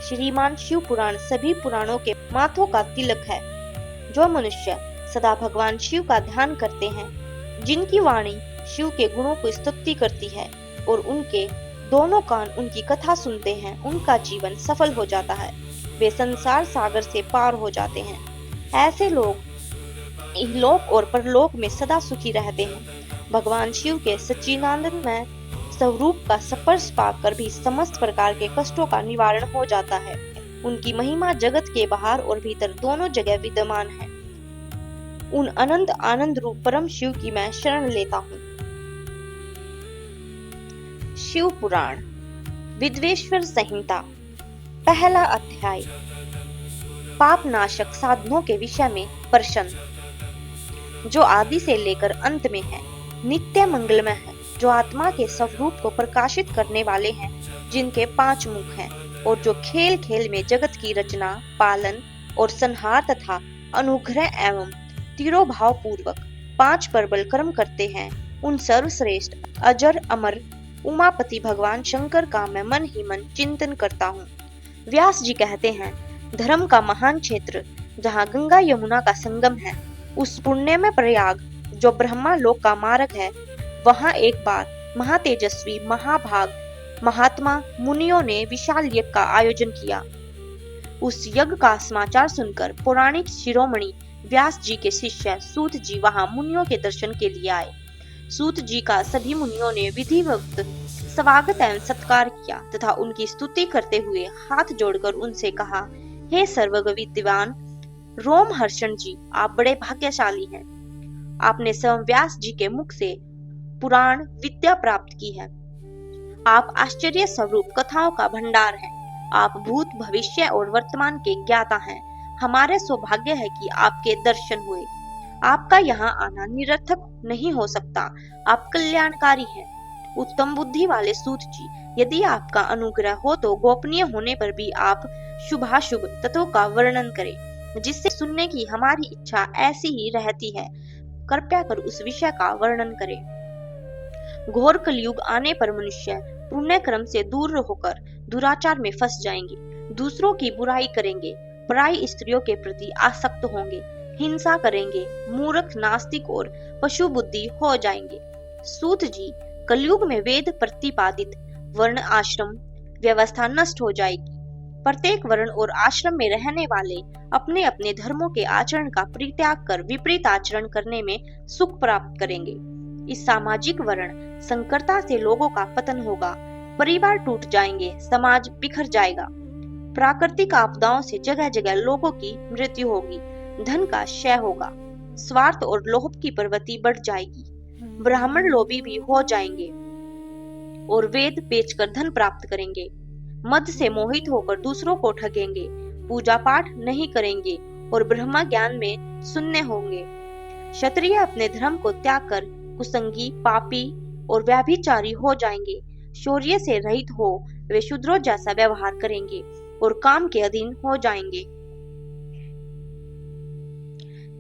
श्रीमान शिव पुराण सभी पुराणों के माथों का तिलक है। जो मनुष्य सदा भगवान शिव का ध्यान करते हैं, जिनकी वाणी शिव के गुणों को स्तुति करती है और उनके दोनों कान उनकी कथा सुनते हैं, उनका जीवन सफल हो जाता है। वे संसार सागर से पार हो जाते हैं। ऐसे लोग इहलोक और परलोक में सदा सुखी रहते हैं। भगवान शिव के सच्चिदानंदमय स्वरूप का स्पर्श पाकर भी समस्त प्रकार के कष्टों का निवारण हो जाता है। उनकी महिमा जगत के बाहर और भीतर दोनों जगह विद्यमान है। उन अनंत आनंद रूप परम शिव की मैं शरण लेता हूँ। शिव पुराण विद्वेश्वर संहिता पहला अध्याय पाप नाशक साधनों के विषय में प्रश्न। जो आदि से लेकर अंत में है, नित्य मंगलमय है, जो आत्मा के स्वरूप को प्रकाशित करने वाले हैं, जिनके 5 मुख हैं, और जो खेल खेल में जगत की रचना, पालन और संहार तथा अनुग्रह एवं तिरोभाव पूर्वक 5 प्रबल कर्म करते हैं, उन सर्वश्रेष्ठ अजर अमर उमापति भगवान शंकर का मैं मन ही मन चिंतन करता हूँ। व्यास जी कहते हैं, धर्म का महान क्षेत्र जहाँ गंगा यमुना का संगम है, उस पुण्य में प्रयाग जो ब्रह्मा लोक का मार्ग है, वहाँ एक बार महातेजस्वी महाभाग महात्मा मुनियों ने विशाल यज्ञ का आयोजन किया। उस यज्ञ का समाचार सुनकर पौराणिक शिरोमणि व्यास जी के शिष्य सूत जी वहां मुनियों के दर्शन के लिए आए। सूत जी का सभी मुनियों ने विधिवत स्वागत एवं सत्कार किया तथा उनकी स्तुति करते हुए हाथ जोड़कर उनसे कहा, हे सर्वज्ञ विद्वान रोमहर्षण जी, आप बड़े भाग्यशाली हैं। आपने स्वयं व्यास जी के मुख से पुराण विद्या प्राप्त की है। आप आश्चर्य स्वरूप कथाओं का भंडार हैं। आप भूत भविष्य और वर्तमान के ज्ञाता हैं। हमारे सौभाग्य है कि आपके दर्शन हुए। आपका यहाँ आना निरर्थक नहीं हो सकता। आप कल्याणकारी हैं। उत्तम बुद्धि वाले सूत जी, यदि आपका अनुग्रह हो तो गोपनीय होने पर भी आप शुभाशुभ तत्वों का वर्णन करें, जिससे सुनने की हमारी इच्छा ऐसी ही रहती है। कृपया कर उस विषय का वर्णन करें। घोर कलयुग आने पर मनुष्य पुण्य क्रम से दूर होकर दुराचार में फंस जाएंगे, दूसरों की बुराई करेंगे, पराई स्त्रियों के प्रति आसक्त होंगे, हिंसा करेंगे, मूर्ख नास्तिक और पशु बुद्धि हो जाएंगे। सूत जी, कलयुग में वेद प्रतिपादित वर्ण आश्रम व्यवस्था नष्ट हो जाएगी। प्रत्येक वर्ण और आश्रम में रहने वाले अपने अपने धर्मों के आचरण का परित्याग कर विपरीत आचरण करने में सुख प्राप्त करेंगे। इस सामाजिक वर्ण संकरता से लोगों का पतन होगा, परिवार टूट जाएंगे, समाज बिखर जाएगा। प्राकृतिक आपदाओं से जगह जगह लोगों की मृत्यु होगी, धन का क्षय होगा, स्वार्थ और लोभ की प्रवृत्ति बढ़ जाएगी, ब्राह्मण लोभी भी हो जाएंगे और वेद बेचकर धन प्राप्त करेंगे, मद से मोहित होकर दूसरों को ठगेंगे, पूजा पाठ नहीं करेंगे और ब्रह्म ज्ञान में शून्य होंगे। क्षत्रिय अपने धर्म को त्याग कर कुसंगी, पापी और व्यभिचारी हो जाएंगे। शौर्य से रहित हो वे शूद्रों जैसा व्यवहार करेंगे और काम के अधीन हो जाएंगे।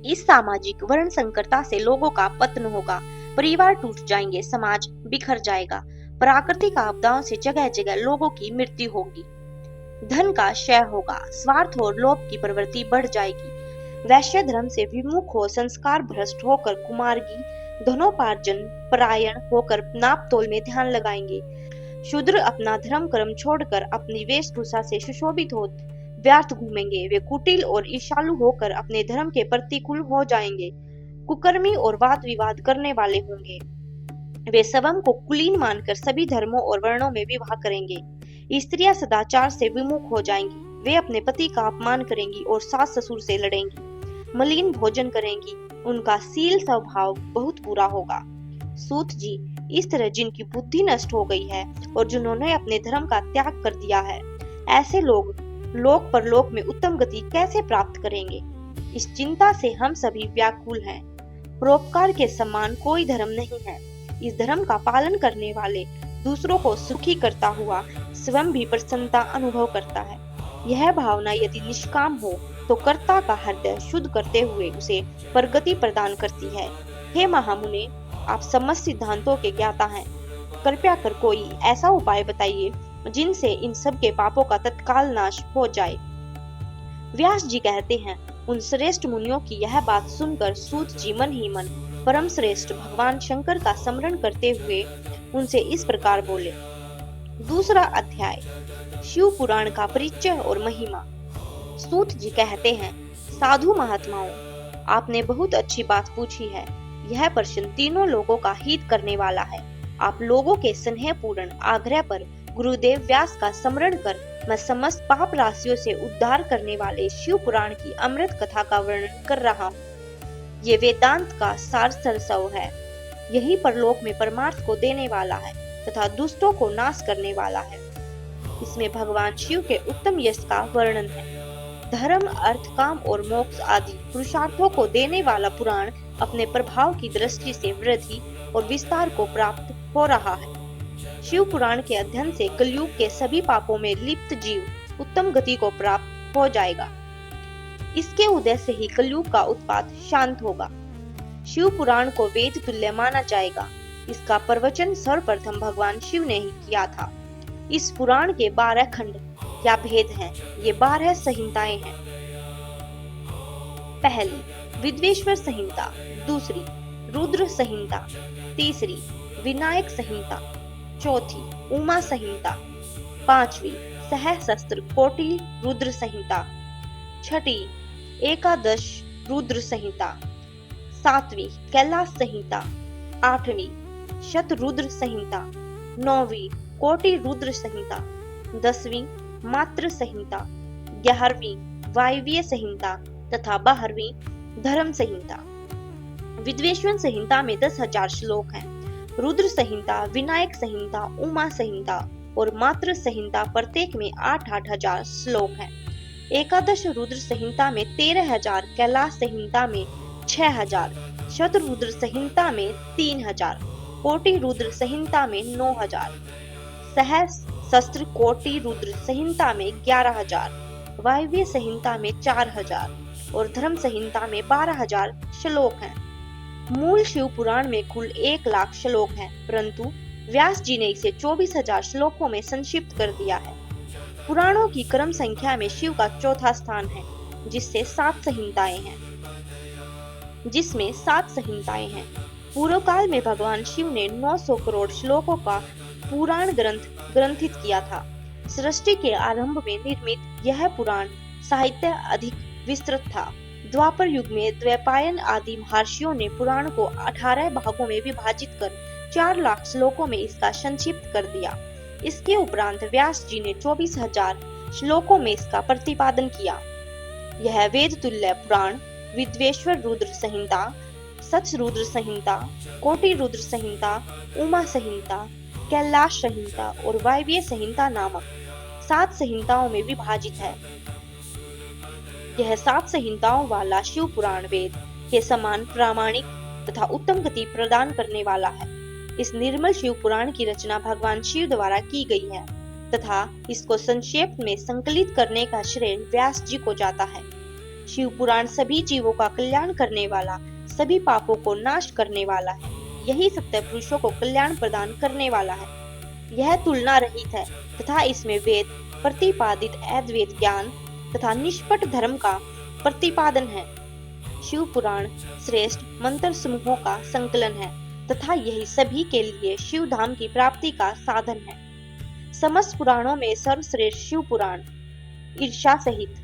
इस सामाजिक वर्ण संकरता से लोगों का पतन होगा, परिवार टूट जाएंगे, समाज बिखर जाएगा, प्राकृतिक आपदाओं से जगह जगह लोगों की मृत्यु होगी, धन का क्षय होगा, स्वार्थ और लोभ की प्रवृत्ति बढ़ जाएगी। वैश्य धर्म से विमुख हो संस्कार भ्रष्ट होकर कुमार्गी, धनोपार्जन परायण होकर नाप तोल में ध्यान लगाएंगे। शूद्र अपना धर्म कर्म छोड़कर अपनी वेशभूषा से सुशोभित हो व्यर्थ घूमेंगे। वे कुटिल और ईर्ष्यालु होकर अपने धर्म के प्रतिकूल हो जाएंगे, कुकर्मी और वाद विवाद करने वाले होंगे। वे स्वयं को कुलीन मानकर सभी धर्मों और वर्णों में विवाह करेंगे। स्त्रियां सदाचार से विमुख हो जाएंगी, वे अपने पति का अपमान करेंगी और सास ससुर से लड़ेंगी, मलिन भोजन करेंगी, उनका सील स्वभाव बहुत बुरा होगा। सूत जी, इस तरह जिनकी बुद्धि नष्ट हो गई है और जिन्होंने अपने धर्म का त्याग कर दिया है, ऐसे लोग लोक परलोक में उत्तम गति कैसे प्राप्त करेंगे? इस चिंता से हम सभी व्याकुल हैं। परोपकार के समान कोई धर्म नहीं है। इस धर्म का पालन करने वाले दूसरों को सुखी करता हुआ स्वयं भी प्रसन्नता अनुभव करता है। यह भावना यदि निष्काम हो तो कर्ता का हृदय शुद्ध करते हुए उसे प्रगति प्रदान करती है। हे महामुने, आप समस्त सिद्धांतों के ज्ञाता हैं। कृपया कर कोई ऐसा उपाय बताइए जिनसे इन सब के पापों का तत्काल नाश हो जाए। व्यास जी कहते हैं, उन श्रेष्ठ मुनियों की यह बात सुनकर सूत जी मन ही मन परम श्रेष्ठ भगवान शंकर का स्मरण करते हुए उनसे इस प्रकार बोले। दूसरा अध्याय, शिव पुराण का परिचय और महिमा। सूत जी कहते हैं, साधु महात्माओं, आपने बहुत अच्छी बात पूछी है। यह प्रश्न तीनों लोगों का हित करने वाला है। आप लोगों के स्नेहपूर्ण आग्रह पर गुरुदेव व्यास का स्मरण कर मैं समस्त पाप राशियों से उद्धार करने वाले शिव पुराण की अमृत कथा का वर्णन कर रहा हूँ। ये वेदांत का सार सरसव है। यही परलोक में परमार्थ को देने वाला है तथा दुष्टों को नाश करने वाला है। इसमें भगवान शिव के उत्तम यश का वर्णन है। धर्म, अर्थ, काम और मोक्ष आदि पुरुषार्थों को देने वाला पुराण अपने प्रभाव की दृष्टि से वृद्धि और विस्तार को प्राप्त हो रहा है। शिव पुराण के अध्ययन से कलयुग के सभी पापों में लिप्त जीव उत्तम गति को प्राप्त हो जाएगा। इसके उदय से ही कलयुग का उत्पात शांत होगा। शिव पुराण को वेद तुल्य माना जाएगा। इसका प्रवचन सर्वप्रथम भगवान शिव ने ही किया था। इस पुराण के 12 खंड या भेद हैं। ये 12 संहिताएं हैं। पहली विद्वेश्वर संहिता, दूसरी रुद्र संहिता, तीसरी विनायक संहिता, चौथी उमा संहिता, पांचवी सहस्त्र कोटि रुद्र संहिता, छठी एकादश रुद्र संहिता, सातवीं कैलाश संहिता, आठवीं शतरुद्र संहिता, नौवीं कोटि रुद्र संहिता, 10वीं मात्र संहिता, 11वीं वायव्य संहिता तथा 12वीं धर्म संहिता। विद्वेश्वर संहिता में 10,000 श्लोक हैं। रुद्र संहिता, विनायक संहिता, उमा संहिता और मात्र संहिता प्रत्येक में 8-8 हजार श्लोक हैं। एकादश रुद्र संहिता में 13,000, कैलाश संहिता में 6,000, शतरुद्र संहिता में 3,000, कोटि रुद्र संहिता में 9,000, सहस्त्र कोटि रुद्र संहिता में 11,000, वायव्य संहिता में 4,000 और धर्म संहिता में 12,000 श्लोक हैं। मूल शिव पुराण में कुल 1,00,000 श्लोक हैं, परंतु व्यास जी ने इसे 24,000 श्लोकों में संक्षिप्त कर दिया है। पुराणों की क्रम संख्या में शिव का चौथा स्थान है, जिसमें 7 संहिताएं हैं। पूर्व काल में भगवान शिव ने 900 करोड़ श्लोकों का पुराण ग्रंथित किया था। सृष्टि के आरंभ में निर्मित यह पुराण साहित्य अधिक विस्तृत था। द्वापर युग में द्वैपायन आदि महर्षियों ने पुराण को 18 भागों में विभाजित कर 4,00,000 श्लोकों में इसका संक्षिप्त कर दिया। इसके उपरांत व्यास जी ने 24,000 श्लोकों में इसका प्रतिपादन किया। यह वेद तुल्य पुराण विद्वेश्वर रुद्र संहिता, शतरुद्र संहिता, कोटि रुद्र संहिता, उमा संहिता, कैलाश संहिता और वायव्य संहिता नामक 7 संहिताओं में विभाजित है। यह 7 संहिताओं वाला शिव पुराण वेद के समान प्रामाणिक तथा उत्तम गति प्रदान करने वाला है। इस निर्मल शिव पुराण की रचना भगवान शिव द्वारा की गई है तथा इसको संक्षेप में संकलित करने का श्रेय व्यास जी को जाता है। शिव पुराण सभी जीवों का कल्याण करने वाला, सभी पापों को नाश करने वाला है। यही सत्य पुरुषों को कल्याण प्रदान करने वाला है। यह तुलना रहित है तथा इसमें वेद प्रतिपादित अद्वैत ज्ञान तथा निष्पट धर्म का प्रतिपादन है। शिव पुराण श्रेष्ठ मंत्र समूहों का संकलन है तथा यही सभी के लिए शिव धाम की प्राप्ति का साधन है। समस्त पुराणों में सर्वश्रेष्ठ शिव पुराण ईर्ष्या सहित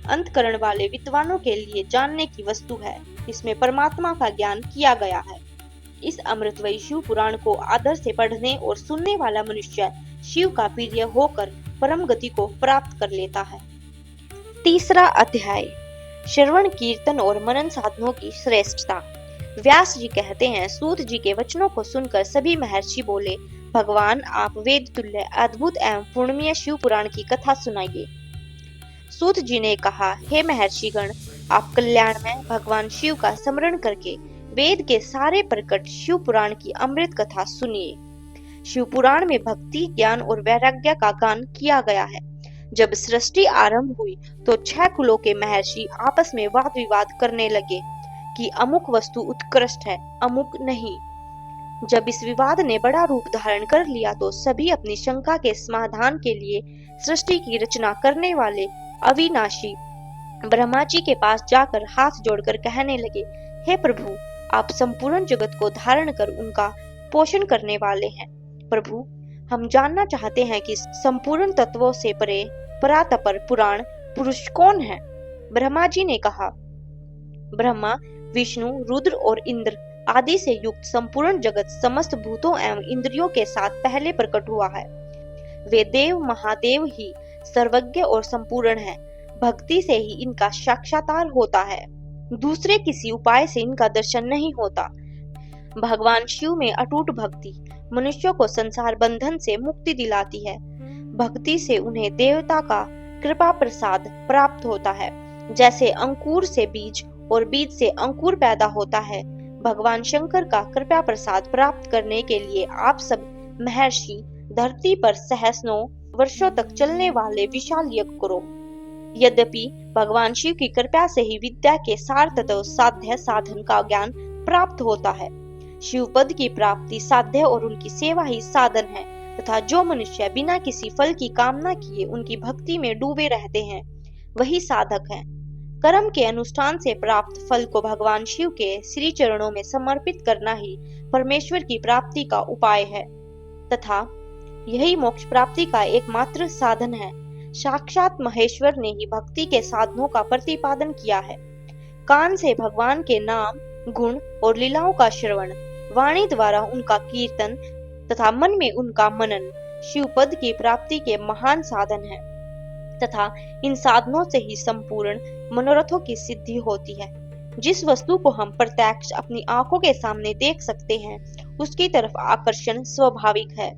अंतकरण वाले विद्वानों के लिए जानने की वस्तु है। इसमें परमात्मा का ज्ञान किया गया है। इस अमृतमयी शिव पुराण को आदर से पढ़ने और सुनने वाला मनुष्य शिव का प्रिय होकर परम गति को प्राप्त कर लेता है। तीसरा अध्याय, श्रवण कीर्तन और मनन साधनों की श्रेष्ठता। व्यास जी कहते हैं, सूत जी के वचनों को सुनकर सभी महर्षि बोले, भगवान आप वेद तुल्य अद्भुत एवं पूर्णिय शिव पुराण की कथा सुनाइए। सूत जी ने कहा, हे महर्षिगण, आप कल्याणमय भगवान शिव का स्मरण करके वेद के सारे प्रकट शिव पुराण की अमृत कथा सुनिए। शिव पुराण में भक्ति, ज्ञान और वैराग्य का गान किया गया है। जब सृष्टि आरंभ हुई तो 6 कुलों के महर्षि आपस में वाद विवाद करने लगे कि अमुक वस्तु उत्कृष्ट है, अमुक नहीं। जब इस विवाद ने बड़ा रूप धारण कर लिया तो सभी अपनी शंका के समाधान के लिए सृष्टि की रचना करने वाले अविनाशी ब्रह्मा जी के पास जाकर हाथ जोड़कर कहने लगे, हे प्रभु, आप संपूर्ण जगत को धारण कर उनका पोषण करने वाले हैं। प्रभु, हम जानना चाहते हैं कि संपूर्ण तत्वों से परे परात्पर पुराण पुरुष कौन है। ब्रह्मा जी ने कहा, ब्रह्मा, विष्णु, रुद्र और इंद्र आदि से युक्त संपूर्ण जगत समस्त भूतों एवं इंद्रियों के साथ पहले प्रकट हुआ है। वे देव महादेव ही सर्वज्ञ और संपूर्ण है। भक्ति से ही इनका साक्षात्कार होता है। दूसरे किसी उपाय से इनका दर्शन नहीं होता। भगवान शिव में अटूट भक्ति मनुष्यों को संसार बंधन से मुक्ति दिलाती है। भक्ति से उन्हें देवता का कृपा प्रसाद प्राप्त होता है। जैसे अंकुर से बीज और बीज से अंकुर पैदा होता है, भगवान शंकर का कृपा प्रसाद प्राप्त करने के लिए आप सब महर्षि धरती पर सहस्रों वर्षों तक चलने वाले विशाल यज्ञ करो। यद्यपि भगवान शिव की कृपा से ही विद्या के सार तत्व साध्य साधन का ज्ञान प्राप्त होता है। शिव पद की प्राप्ति साध्य और उनकी सेवा ही साधन है, तथा जो मनुष्य बिना किसी फल की कामना किए उनकी भक्ति में डूबे रहते हैं, वही साधक है। कर्म के अनुष्ठान से प्राप्त फल को भगवान शिव के श्री चरणों में समर्पित करना ही परमेश्वर की प्राप्ति का उपाय है, तथा यही मोक्ष प्राप्ति का एकमात्र साधन है। साक्षात महेश्वर ने ही भक्ति के साधनों का प्रतिपादन किया है। कान से भगवान के नाम, गुण और लीलाओं का श्रवण, वाणी द्वारा उनका कीर्तन तथा मन में उनका मनन शिव पद की प्राप्ति के महान साधन है, तथा इन साधनों से ही संपूर्ण मनोरथों की सिद्धि होती है। जिस वस्तु को हम प्रत्यक्ष अपनी आंखों के सामने देख सकते हैं, उसकी तरफ आकर्षण स्वाभाविक है,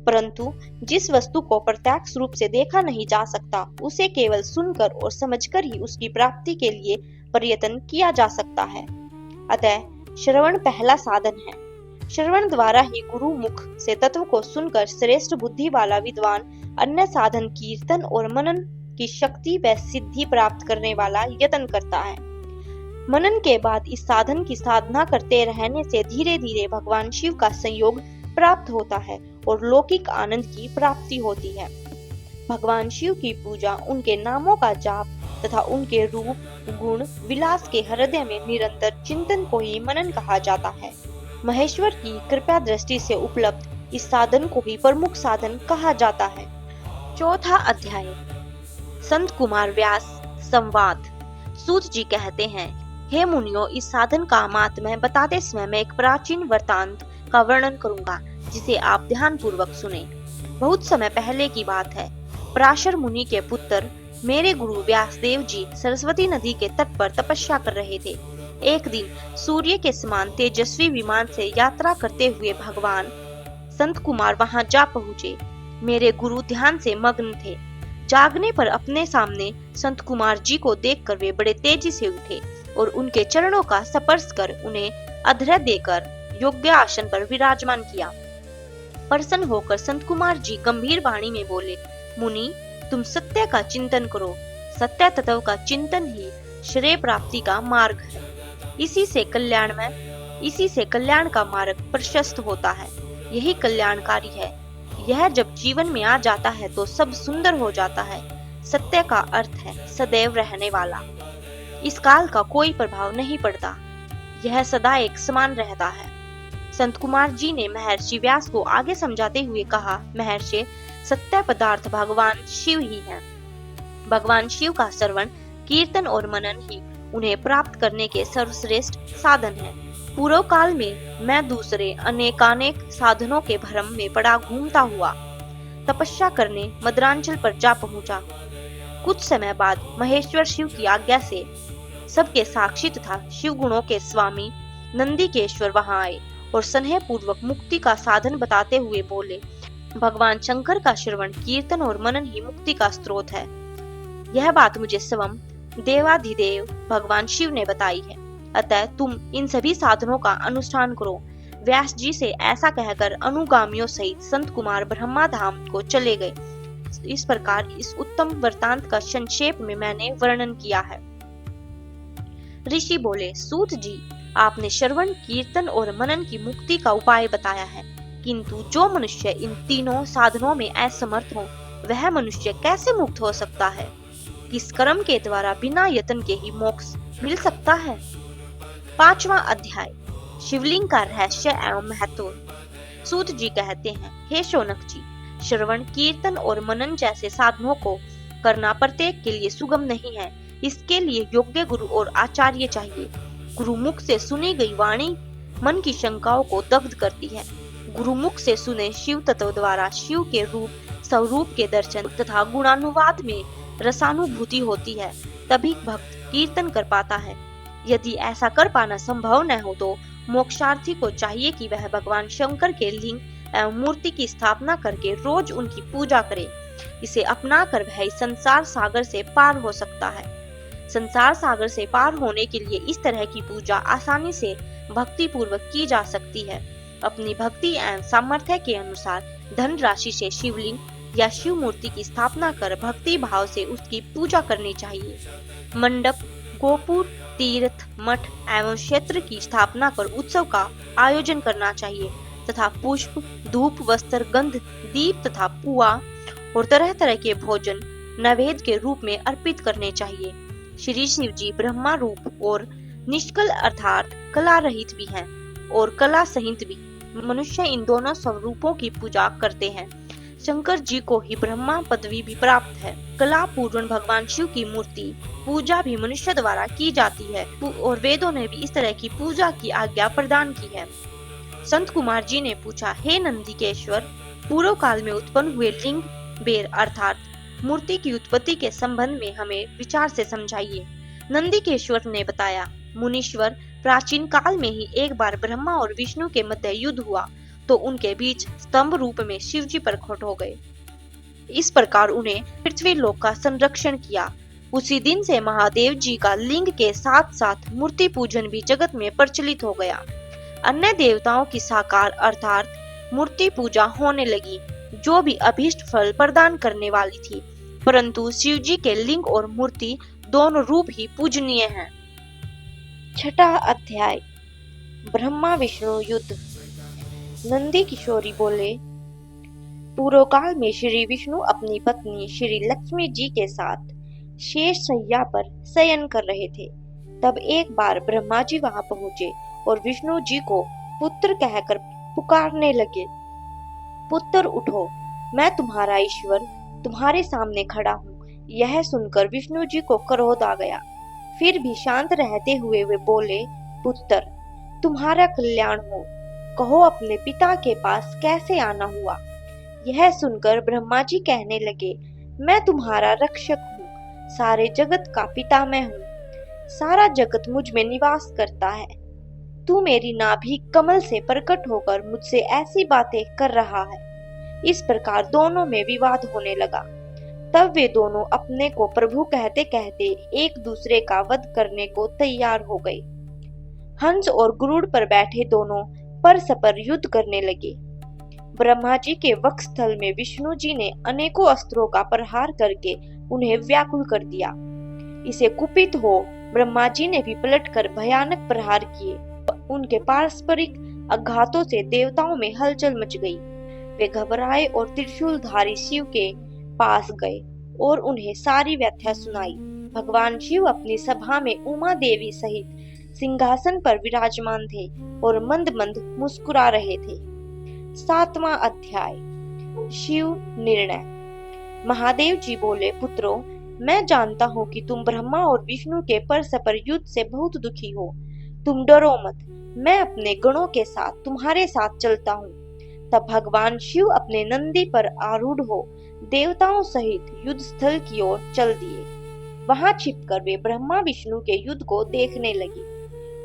परंतु जिस वस्तु को प्रत्यक्ष रूप से देखा नहीं जा सकता, उसे केवल सुनकर और समझकर ही उसकी प्राप्ति के लिए प्रयत्न किया जा सकता है। अतः श्रवण पहला साधन है। श्रवण द्वारा ही गुरु मुख से तत्व को सुनकर श्रेष्ठ बुद्धि वाला विद्वान अन्य साधन कीर्तन और मनन की शक्ति व सिद्धि प्राप्त करने वाला यत्न करता है। मनन के बाद इस साधन की साधना करते रहने से धीरे धीरे भगवान शिव का संयोग प्राप्त होता है और लौकिक आनंद की प्राप्ति होती है। भगवान शिव की पूजा, उनके नामों का जाप तथा उनके रूप, गुण, विलास के हृदय में निरंतर चिंतन को ही मनन कहा जाता है। महेश्वर की कृपा दृष्टि से उपलब्ध इस साधन को ही प्रमुख साधन कहा जाता है। चौथा अध्याय, संत कुमार व्यास संवाद। सूत जी कहते हैं, हे मुनियों, इस साधन का माहात्म्य बताते समय मैं एक प्राचीन वृत्तांत का वर्णन करूंगा, जिसे आप ध्यान पूर्वक सुने। बहुत समय पहले की बात है। पराशर मुनि के पुत्र मेरे गुरु व्यासदेव जी सरस्वती नदी के तट पर तपस्या कर रहे थे। एक दिन सूर्य के समान तेजस्वी विमान से यात्रा करते हुए भगवान संत कुमार वहां जा पहुँचे। मेरे गुरु ध्यान से मग्न थे। जागने पर अपने सामने संत कुमार जी को देखकर वे बड़े तेजी से उठे और उनके चरणों का स्पर्श कर उन्हें अर्घ्य देकर योग्य आसन पर विराजमान किया। प्रसन्न होकर संत कुमार जी गंभीर वाणी में बोले, मुनि, तुम सत्य का चिंतन करो। सत्य तत्व का चिंतन ही श्रेय प्राप्ति का मार्ग है। इसी से कल्याण का मार्ग प्रशस्त होता है। यही कल्याणकारी है। यह जब जीवन में आ जाता है तो सब सुंदर हो जाता है। सत्य का अर्थ है सदैव रहने वाला। इस काल का कोई प्रभाव नहीं पड़ता। यह सदा एक समान रहता है। संत कुमार जी ने महर्षि व्यास को आगे समझाते हुए कहा, महर्षि, सत्य पदार्थ भगवान शिव ही है। भगवान शिव का श्रवण, कीर्तन और मनन ही उन्हें प्राप्त करने के सर्वश्रेष्ठ साधन है। पूर्व काल में मैं दूसरे अनेकानेक साधनों के भ्रम में पड़ा घूमता हुआ तपस्या करने मद्रांचल पर जा पहुंचा। कुछ समय बाद महेश्वर शिव की आज्ञा से सबके साक्षी तथा शिव गुणों के स्वामी नंदीकेश्वर वहां आए और स्नेह पूर्वक मुक्ति का साधन बताते हुए बोले, भगवान शंकर का श्रवण, कीर्तन और मनन ही मुक्ति का स्रोत है। यह बात मुझे स्वयं देवाधिदेव भगवान शिव ने बताई है। अतः तुम इन सभी साधनों का अनुष्ठान करो। व्यास जी से ऐसा कहकर अनुगामियों सहित संत कुमार ब्रह्मा धाम को चले गए। इस प्रकार इस उत्तम वृत्तांत का संक्षेप में मैंने वर्णन किया है। ऋषि बोले, सूत जी, आपने श्रवण, कीर्तन और मनन की मुक्ति का उपाय बताया है, किंतु जो मनुष्य इन तीनों साधनों में असमर्थ हो, वह मनुष्य कैसे मुक्त हो सकता है? किस कर्म के द्वारा बिना यत्न के ही मोक्ष मिल सकता है? पांचवा अध्याय, शिवलिंग का रहस्य एवं महत्व। सूत जी कहते हैं, हे शौनक जी, श्रवण, कीर्तन और मनन जैसे साधनों को करना प्रत्येक के लिए सुगम नहीं है। इसके लिए योग्य गुरु और आचार्य चाहिए। गुरुमुख से सुनी गई वाणी मन की शंकाओं को दग्ध करती है। गुरुमुख से सुने शिव तत्व द्वारा शिव के रूप, स्वरूप के दर्शन तथा गुणानुवाद में रसानुभूति होती है। तभी भक्त कीर्तन कर पाता है। यदि ऐसा कर पाना संभव न हो तो मोक्षार्थी को चाहिए कि वह भगवान शंकर के लिंग एवं मूर्ति की स्थापना करके रोज उनकी पूजा करे। इसे अपनाकर वह इस संसार सागर से पार हो सकता है। संसार सागर से पार होने के लिए इस तरह की पूजा आसानी से भक्ति पूर्वक की जा सकती है। अपनी भक्ति एवं सामर्थ्य के अनुसार धन राशि से शिवलिंग या शिव मूर्ति की स्थापना कर भक्ति भाव से उसकी पूजा करनी चाहिए। मंडप, गोपुर, तीर्थ, मठ एवं क्षेत्र की स्थापना कर उत्सव का आयोजन करना चाहिए तथा पुष्प, धूप, वस्त्र, गंध, दीप तथा पुआ और तरह तरह के भोजन नैवेद्य के रूप में अर्पित करने चाहिए। श्री शिव जी ब्रह्मा रूप और निष्कल अर्थात कला रहित भी हैं और कला सहित भी। मनुष्य इन दोनों स्वरूपों की पूजा करते हैं। शंकर जी को ही ब्रह्मा पदवी भी प्राप्त है। कला पूर्ण भगवान शिव की मूर्ति पूजा भी मनुष्य द्वारा की जाती है और वेदों ने भी इस तरह की पूजा की आज्ञा प्रदान की है। संत कुमार जी ने पूछा, हे नंदिकेश्वर, पूर्व काल में उत्पन्न हुए लिंग बेर अर्थात मूर्ति की उत्पत्ति के संबंध में हमें विचार से समझाइए। नंदिकेश्वर ने बताया, मुनीश्वर, प्राचीन काल में ही एक बार ब्रह्मा और विष्णु के मध्य युद्ध हुआ तो उनके बीच स्तंभ रूप में शिव जी प्रकट हो गए। इस प्रकार उन्हें पृथ्वी लोक का संरक्षण किया। उसी दिन से महादेव जी का लिंग के साथ साथ मूर्ति पूजन भी जगत में प्रचलित हो गया। अन्य देवताओं की साकार अर्थात मूर्ति पूजा होने लगी, जो भी अभीष्ट फल प्रदान करने वाली थी, परंतु शिव जी के लिंग और मूर्ति दोनों रूप ही पूजनीय हैं। छठा अध्याय, ब्रह्मा विष्णु युद्ध। नंदी किशोरी बोले, पूर्व काल में श्री विष्णु अपनी पत्नी श्री लक्ष्मी जी के साथ शेष शैया पर शयन कर रहे थे। तब एक बार ब्रह्मा जी वहां पहुंचे और विष्णु जी को पुत्र कहकर पुकारने लगे। पुत्र उठो, मैं तुम्हारा ईश्वर तुम्हारे सामने खड़ा हूँ। यह सुनकर विष्णु जी को क्रोध आ गया। फिर भी शांत रहते हुए वे बोले, पुत्र, तुम्हारा कल्याण हो, कहो अपने पिता के पास कैसे आना हुआ। यह सुनकर ब्रह्मा जी कहने लगे, मैं तुम्हारा रक्षक हूँ, सारे जगत का पिता मैं हूँ, सारा जगत मुझ में निवास करता है। तू मेरी नाभि कमल से प्रकट होकर मुझसे ऐसी बातें कर रहा है। इस प्रकार दोनों में विवाद होने लगा। तब वे दोनों अपने को प्रभु कहते कहते एक दूसरे का वध करने को तैयार हो गए। हंस और गरुड़ पर बैठे दोनों परस्पर युद्ध करने लगे। ब्रह्मा जी के वक्षस्थल में विष्णु जी ने अनेकों अस्त्रों का प्रहार करके उन्हें व्याकुल कर दिया। इसे कुपित हो ब्रह्मा जी ने भी पलटकर भयानक प्रहार किए। उनके पारस्परिक आघातों से देवताओं में हलचल मच गई। वे घबराए और त्रिशूलधारी शिव के पास गए और उन्हें सारी व्याख्या सुनाई। भगवान शिव अपनी सभा में उमा देवी सहित सिंहासन पर विराजमान थे और मंद मंद मुस्कुरा रहे थे। सातवां अध्याय, शिव निर्णय। महादेव जी बोले, पुत्रों, मैं जानता हूँ कि तुम ब्रह्मा और विष्णु के परस्पर युद्ध से बहुत दुखी हो। तुम डरो मत, मैं अपने गणों के साथ तुम्हारे साथ चलता हूँ। तब भगवान शिव अपने नंदी पर आरूढ़ हो देवताओं सहित युद्ध स्थल की ओर चल दिए। वहां छिपकर वे ब्रह्मा विष्णु के युद्ध को देखने लगे।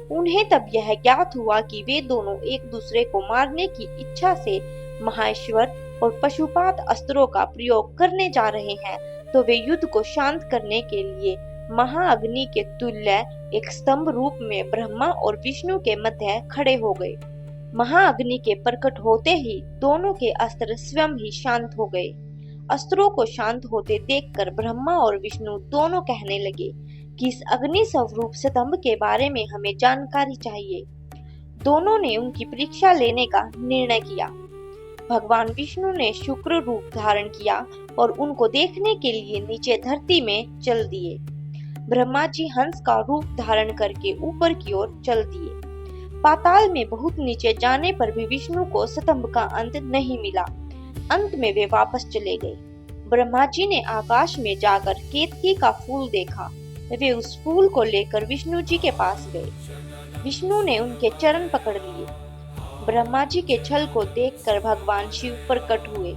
उन्हें तब यह ज्ञात हुआ कि वे दोनों एक दूसरे को मारने की इच्छा से महेश्वर और पशुपात अस्त्रों का प्रयोग करने जा रहे हैं, तो वे युद्ध को शांत करने के लिए महाअग्नि के तुल्य एक स्तंभ रूप में ब्रह्मा और विष्णु के मध्य खड़े हो गए। महाअग्नि के प्रकट होते ही दोनों के अस्त्र स्वयं ही शांत हो गए। अस्त्रों को शांत होते देखकर ब्रह्मा और विष्णु दोनों कहने लगे कि इस अग्नि स्वरूप स्तंभ के बारे में हमें जानकारी चाहिए। दोनों ने उनकी परीक्षा लेने का निर्णय किया। भगवान विष्णु ने शुक्र रूप धारण किया और उनको देखने के लिए नीचे धरती में चल दिए। ब्रह्मा जी हंस का रूप धारण करके ऊपर की ओर चल दिए। पाताल में बहुत नीचे जाने पर भी विष्णु को स्तंभ का अंत नहीं मिला। अंत में वे वापस चले गए। ब्रह्मा जी ने आकाश में जाकर केतकी का फूल देखा। वे उस फूल को लेकर विष्णु जी के पास गए। विष्णु ने उनके चरण पकड़ लिए। ब्रह्मा जी के छल को देखकर भगवान शिव प्रकट हुए।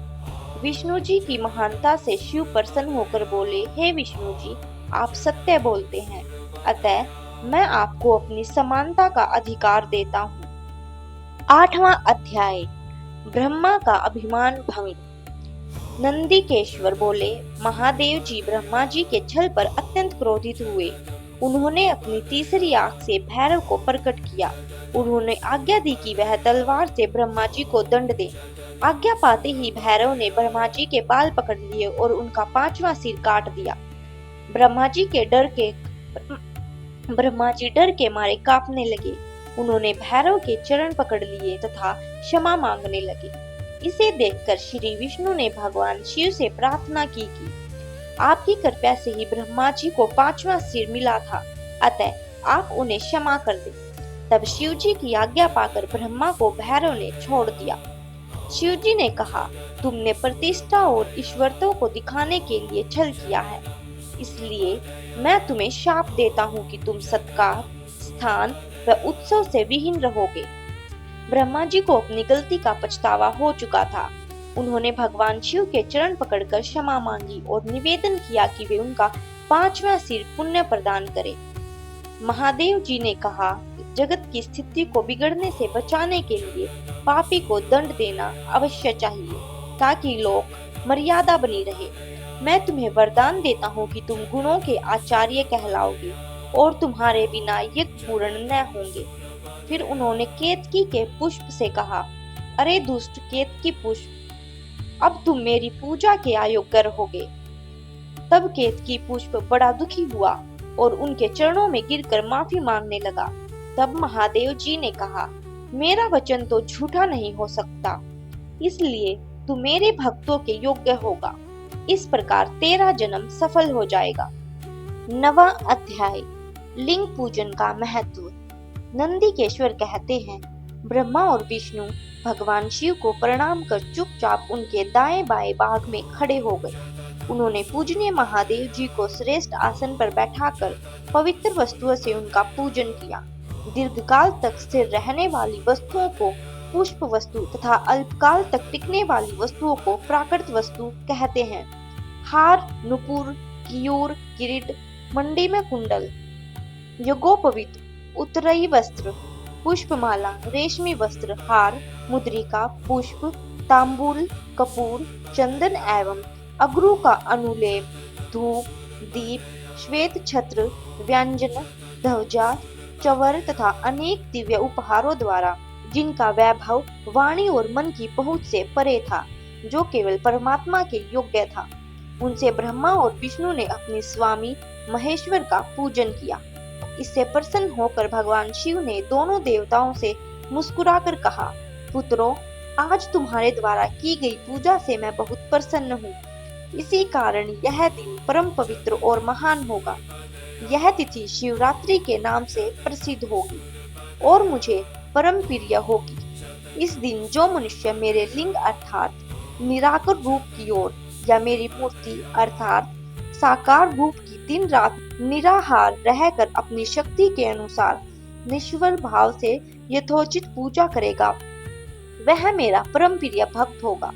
विष्णु जी की महानता से शिव प्रसन्न होकर बोले, हे विष्णु जी, आप सत्य बोलते हैं, अतः मैं आपको अपनी समानता का अधिकार देता हूँ। 8वां अध्याय, ब्रह्मा का अभिमान भंग। नंदीकेश्वर बोले, महादेव जी ब्रह्मा जी के छल पर अत्यंत क्रोधित हुए। उन्होंने अपनी तीसरी आंख से भैरव को प्रकट किया। उन्होंने आज्ञा दी कि वह तलवार से ब्रह्मा जी को दंड दे। आज्ञा पाते ही भैरव ने ब्रह्मा जी के बाल पकड़ लिए और उनका 5वां सिर काट दिया। ब्रह्मा जी डर के मारे कांपने लगे। उन्होंने भैरव के चरण पकड़ लिए तथा क्षमा मांगने लगे। इसे देखकर श्री विष्णु ने भगवान शिव से प्रार्थना की कि आपकी कृपा से ही ब्रह्मा जी को 5वां सिर मिला था, अतः आप उन्हें क्षमा कर दें। तब शिव जी की आज्ञा पाकर ब्रह्मा को भैरव ने छोड़ दिया। शिव जी ने कहा, तुमने प्रतिष्ठा और ईश्वरत्व को दिखाने के लिए छल किया है, इसलिए मैं तुम्हें शाप देता हूँ कि तुम सत्कार, स्थान व उत्सव से विहीन रहोगे। ब्रह्मा जी को अपनी गलती का पछतावा हो चुका था। उन्होंने भगवान शिव के चरण पकड़कर क्षमा मांगी और निवेदन किया कि वे उनका 5वां सिर पुण्य प्रदान करें। महादेव जी ने कहा, जगत की स्थिति को बिगड़ने से बचाने के लिए पापी को दंड देना अवश्य चाहिए, ताकि लोक मर्यादा बनी रहे। मैं तुम्हें वरदान देता हूँ कि तुम गुणों के आचार्य कहलाओगे और तुम्हारे बिना यज्ञ पूर्ण न होंगे। फिर उन्होंने केतकी के पुष्प से कहा, अरे दुष्ट केतकी पुष्प, अब तुम मेरी पूजा के अयोग्य रहोगे। तब केतकी पुष्प बड़ा दुखी हुआ और उनके चरणों में गिरकर माफी मांगने लगा। तब महादेव जी ने कहा, मेरा वचन तो झूठा नहीं हो सकता, इसलिए तू मेरे भक्तों के योग्य होगा। इस प्रकार तेरा जन्म सफल हो जाएगा। 9वां अध्याय, लिंग पूजन का महत्व। नंदीकेश्वर कहते हैं, ब्रह्मा और विष्णु भगवान शिव को प्रणाम कर चुपचाप उनके दाएं बाएं भाग में खड़े हो गए। उन्होंने पूजनीय महादेव जी को श्रेष्ठ आसन पर बैठाकर पवित्र वस्तुओं से उनका पूजन किया। दीर्घकाल तक स्थिर रहने वाली वस्तुओं को पुष्प वस्तु तथा अल्पकाल तक टिकने वाली वस्तुओं को प्राकृत वस्तु कहते हैं। हार, नुपुर, कियूर, किरीट, मंडी में कुंडल, यज्ञोपवीत, उत्तरीय वस्त्र, पुष्पमाला, रेशमी वस्त्र, हार, मुद्रिका, पुष्प, तांबूल, कपूर, चंदन एवं अगरू का अनुलेप, धूप, दीप, श्वेत छत्र, व्यंजन, ध्वजा, चवर तथा अनेक दिव्य उपहारों द्वारा जिनका वैभव वाणी और मन की पहुंच से परे था, जो केवल परमात्मा के योग्य था, उनसे ब्रह्मा और विष्णु ने अपने स्वामी महेश्वर का पूजन किया। इससे प्रसन्न होकर भगवान शिव ने दोनों देवताओं से मुस्कुराकर कहा, पुत्रों, आज तुम्हारे द्वारा की गई पूजा से मैं बहुत प्रसन्न हूँ। इसी कारण यह दिन परम पवित्र और महान होगा। यह तिथि शिवरात्रि के नाम से प्रसिद्ध होगी और मुझे परम प्रिय होगी। इस दिन जो मनुष्य मेरे लिंग अर्थात निराकार रूप की ओर या मेरी मूर्ति अर्थात साकार रूप की दिन रात निराहार रहकर अपनी शक्ति के अनुसार निष्फल भाव से यथोचित पूजा करेगा, वह मेरा परम प्रिय भक्त होगा।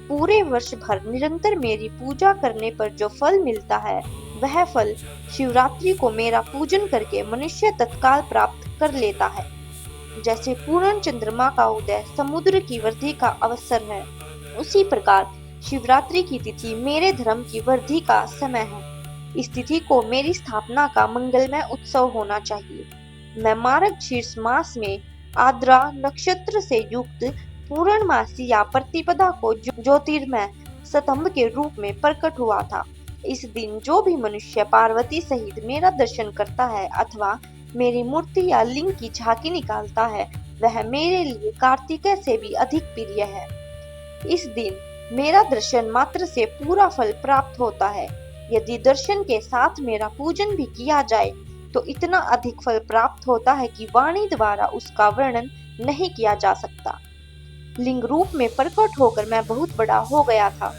पूरे वर्ष भर निरंतर मेरी पूजा करने पर जो फल मिलता है, वह फल शिवरात्रि को मेरा पूजन करके मनुष्य तत्काल प्राप्त कर लेता है। जैसे पूर्ण चंद्रमा का उदय समुद्र की वृद्धि का अवसर है, उसी प्रकार शिवरात्रि की तिथि मेरे धर्म की वृद्धि का समय है। इस तिथि को मेरी स्थापना का मंगलमय उत्सव होना चाहिए। मैं मार्ग शीर्ष मास में आद्रा नक्षत्र से युक्त पूर्णमासी या प्रतिपदा को ज्योतिर्मय स्तंभ के रूप में प्रकट हुआ था। इस दिन जो भी मनुष्य पार्वती सहित मेरा दर्शन करता है अथवा मेरी मूर्ति या लिंग की झांकी निकालता है, वह मेरे लिए कार्तिकेय से भी अधिक प्रिय है। इस दिन मेरा दर्शन मात्र से पूरा फल प्राप्त होता है। यदि दर्शन के साथ मेरा पूजन भी किया जाए तो इतना अधिक फल प्राप्त होता है कि वाणी द्वारा उसका वर्णन नहीं किया जा सकता। लिंग रूप में प्रकट होकर मैं बहुत बड़ा हो गया था,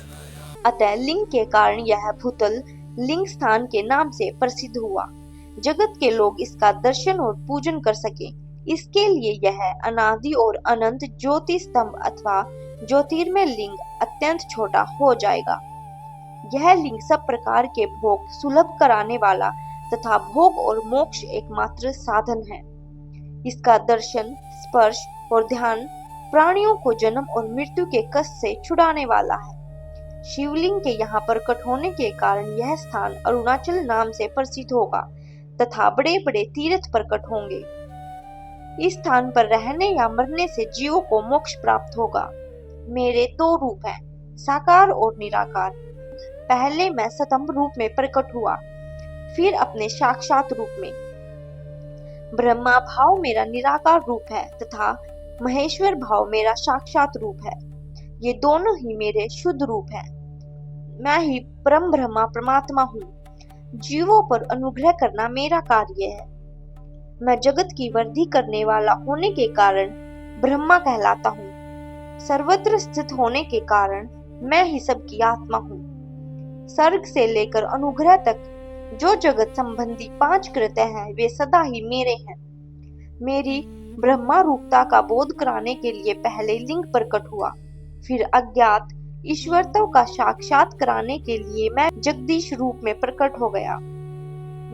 अतः लिंग के कारण यह भूतल लिंग स्थान के नाम से प्रसिद्ध हुआ। जगत के लोग इसका दर्शन और पूजन कर सके, इसके लिए यह अनादि और अनंत ज्योति स्तंभ अथवा ज्योतिर्मय लिंग अत्यंत छोटा हो जाएगा। यह लिंग सब प्रकार के भोग सुलभ कराने वाला तथा भोग और मोक्ष एकमात्र साधन है। इसका दर्शन, स्पर्श और ध्यान प्राणियों को जन्म और मृत्यु के कष्ट से छुड़ाने वाला है। शिवलिंग के यहाँ प्रकट होने के कारण यह स्थान अरुणाचल नाम से प्रसिद्ध होगा तथा बड़े बड़े तीर्थ प्रकट होंगे। इस स्थान पर रहने या मरने से जीवों को मोक्ष प्राप्त होगा। मेरे दो रूप हैं, साकार और निराकार। पहले मैं स्तंभ रूप में प्रकट हुआ, फिर अपने साक्षात रूप में। ब्रह्मा भाव मेरा निराकार रूप है तथा महेश्वर भाव मेरा साक्षात रूप है। ये दोनों ही मेरे शुद्ध रूप हैं। मैं ही परम ब्रह्मा परमात्मा हूँ। जीवों पर अनुग्रह करना मेरा कार्य है। मैं जगत की वृद्धि करने वाला होने के कारण ब्रह्मा कहलाता हूँ। सर्वत्र स्थित होने के कारण मैं ही सबकी आत्मा हूँ। सर्ग से लेकर अनुग्रह तक जो जगत संबंधी 5 कृत्य हैं वे सदा ही मेरे हैं। मेरी ब्रह्मा रूपता का बोध कराने के लिए पहले लिंग प्रकट हुआ, फिर अज्ञात ईश्वरत्व का साक्षात कराने के लिए मैं जगदीश रूप में प्रकट हो गया।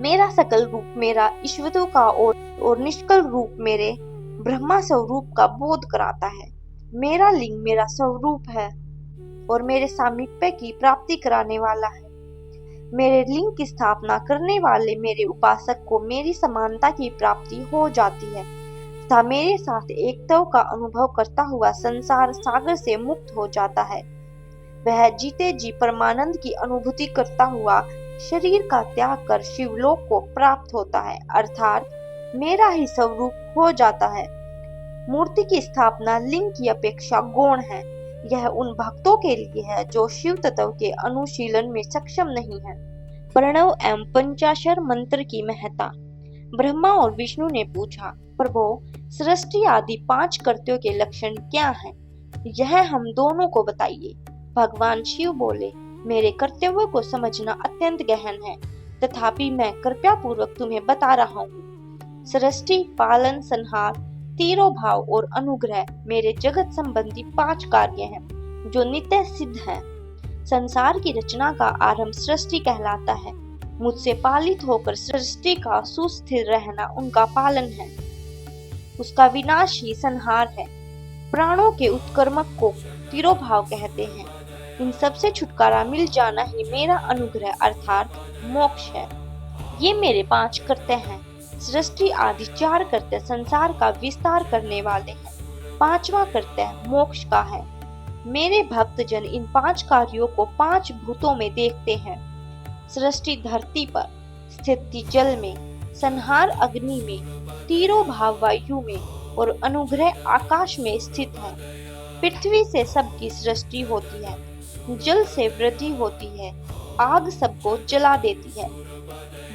मेरा सकल रूप मेरा ईश्वरत्व का और निष्कल रूप मेरे ब्रह्मा स्वरूप का बोध कराता है। मेरा लिंग मेरा स्वरूप है और मेरे सामीप्य की प्राप्ति कराने वाला है। मेरे लिंग की स्थापना करने वाले मेरे उपासक को मेरी समानता की प्राप्ति हो जाती है तथा मेरे साथ एकत्व का अनुभव करता हुआ संसार सागर से मुक्त हो जाता है। वह जीते जी परमानंद की अनुभूति करता हुआ शरीर का त्याग कर शिवलोक को प्राप्त होता है, अर्थात मेरा ही स्वरूप हो जाता है। मूर्ति की स्थापना लिंग की अपेक्षा गौण है। यह उन भक्तों के लिए है जो शिव तत्व के अनुशीलन में सक्षम नहीं है। प्रणव एवं पंचाक्षर मंत्र की महत्ता। ब्रह्मा और विष्णु ने पूछा, प्रभो, सृष्टि आदि 5 कृत्यों के लक्षण क्या हैं? यह हम दोनों को बताइए। भगवान शिव बोले, मेरे कर्तव्यों को समझना अत्यंत गहन है, तथापि मैं कृपया पूर्वक तुम्हें बता रहा हूँ। सृष्टि, पालन, संहार, तीरों भाव और अनुग्रह मेरे जगत संबंधी 5 कार्य हैं जो नित्य सिद्ध हैं। संसार की रचना का आरंभ सृष्टि कहलाता है। मुझसे पालित होकर सृष्टि का सुस्थिर रहना उनका पालन है। उसका विनाश ही संहार है। प्राणों के उत्कर्मक को तिरोभाव कहते हैं। इन सब से छुटकारा मिल जाना ही मेरा अनुग्रह अर्थात मोक्ष है। ये मेरे 5 कृत्य हैं। सृष्टि आदि 4 कृत्य संसार का विस्तार करने वाले हैं। 5वां कृत्य मोक्ष का है। मेरे भक्त जन इन 5 कार्यों को 5 भूतों में देखते हैं। सृष्टि धरती पर, स्थिति जल में, संहार अग्नि में, तीरों भाव वायु में और अनुग्रह आकाश में स्थित है। पृथ्वी से सबकी सृष्टि होती है, जल से वृद्धि होती है, आग सबको जला देती है,